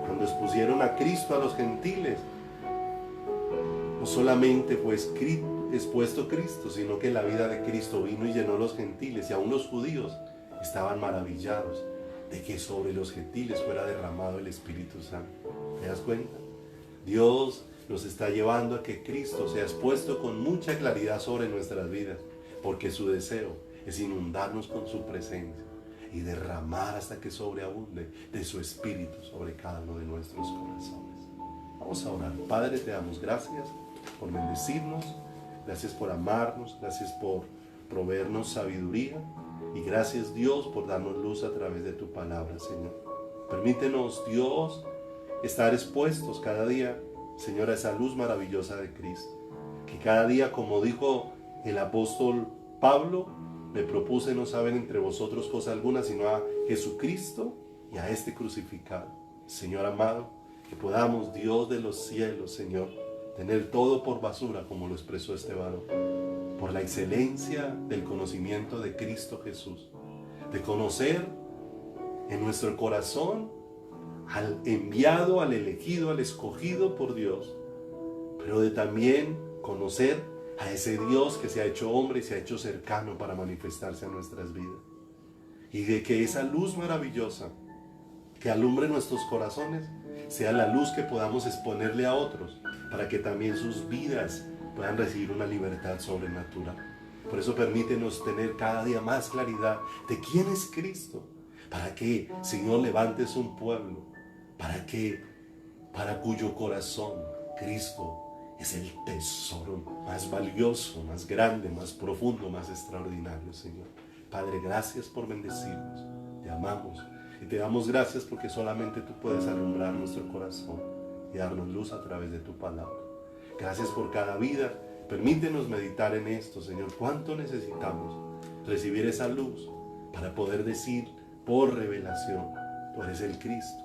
cuando expusieron a Cristo a los gentiles. No solamente fue expuesto Cristo, sino que la vida de Cristo vino y llenó los gentiles, y aún los judíos estaban maravillados de que sobre los gentiles fuera derramado el Espíritu Santo. ¿Te das cuenta? Dios nos está llevando a que Cristo sea expuesto con mucha claridad sobre nuestras vidas, porque su deseo es inundarnos con su presencia y derramar hasta que sobreabunde de su Espíritu sobre cada uno de nuestros corazones. Vamos a orar. Padre, te damos gracias por bendecirnos, gracias por amarnos, gracias por proveernos sabiduría y gracias, Dios, por darnos luz a través de tu palabra, Señor. Permítenos, Dios, estar expuestos cada día, Señor, a esa luz maravillosa de Cristo. Que cada día, como dijo el apóstol Pablo, me propuse no saber entre vosotros cosa alguna, sino a Jesucristo y a este crucificado. Señor amado, que podamos, Dios de los cielos, Señor, tener todo por basura, como lo expresó este varón, por la excelencia del conocimiento de Cristo Jesús, de conocer en nuestro corazón al enviado, al elegido, al escogido por Dios, pero de también conocer a ese Dios que se ha hecho hombre y se ha hecho cercano para manifestarse a nuestras vidas. Y de que esa luz maravillosa que alumbre nuestros corazones sea la luz que podamos exponerle a otros, para que también sus vidas puedan recibir una libertad sobrenatural. Por eso permítenos tener cada día más claridad de quién es Cristo, para que, Señor, levantes un pueblo, para cuyo corazón Cristo es el tesoro más valioso, más grande, más profundo, más extraordinario, Señor. Padre, gracias por bendecirnos. Te amamos y te damos gracias porque solamente tú puedes alumbrar nuestro corazón y darnos luz a través de tu palabra. Gracias por cada vida. Permítenos meditar en esto, Señor. ¿Cuánto necesitamos recibir esa luz para poder decir por revelación: tú eres el Cristo,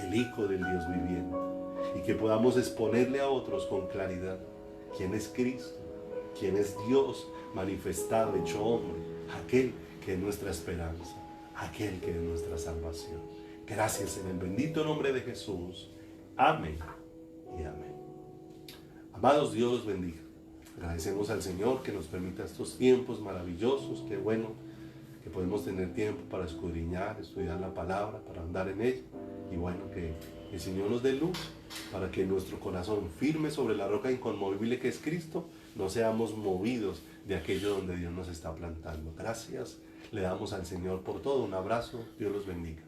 el Hijo del Dios viviente? Y que podamos exponerle a otros con claridad quién es Cristo, quién es Dios manifestado, hecho hombre, aquel que es nuestra esperanza, aquel que es nuestra salvación. Gracias en el bendito nombre de Jesús. Amén y amén. Amados, Dios los bendiga. Agradecemos al Señor que nos permita estos tiempos maravillosos. Qué bueno que podemos tener tiempo para escudriñar, estudiar la palabra, para andar en ella. Y bueno, que el Señor nos dé luz para que nuestro corazón firme sobre la roca inconmovible que es Cristo, no seamos movidos de aquello donde Dios nos está plantando. Gracias le damos al Señor por todo. Un abrazo. Dios los bendiga.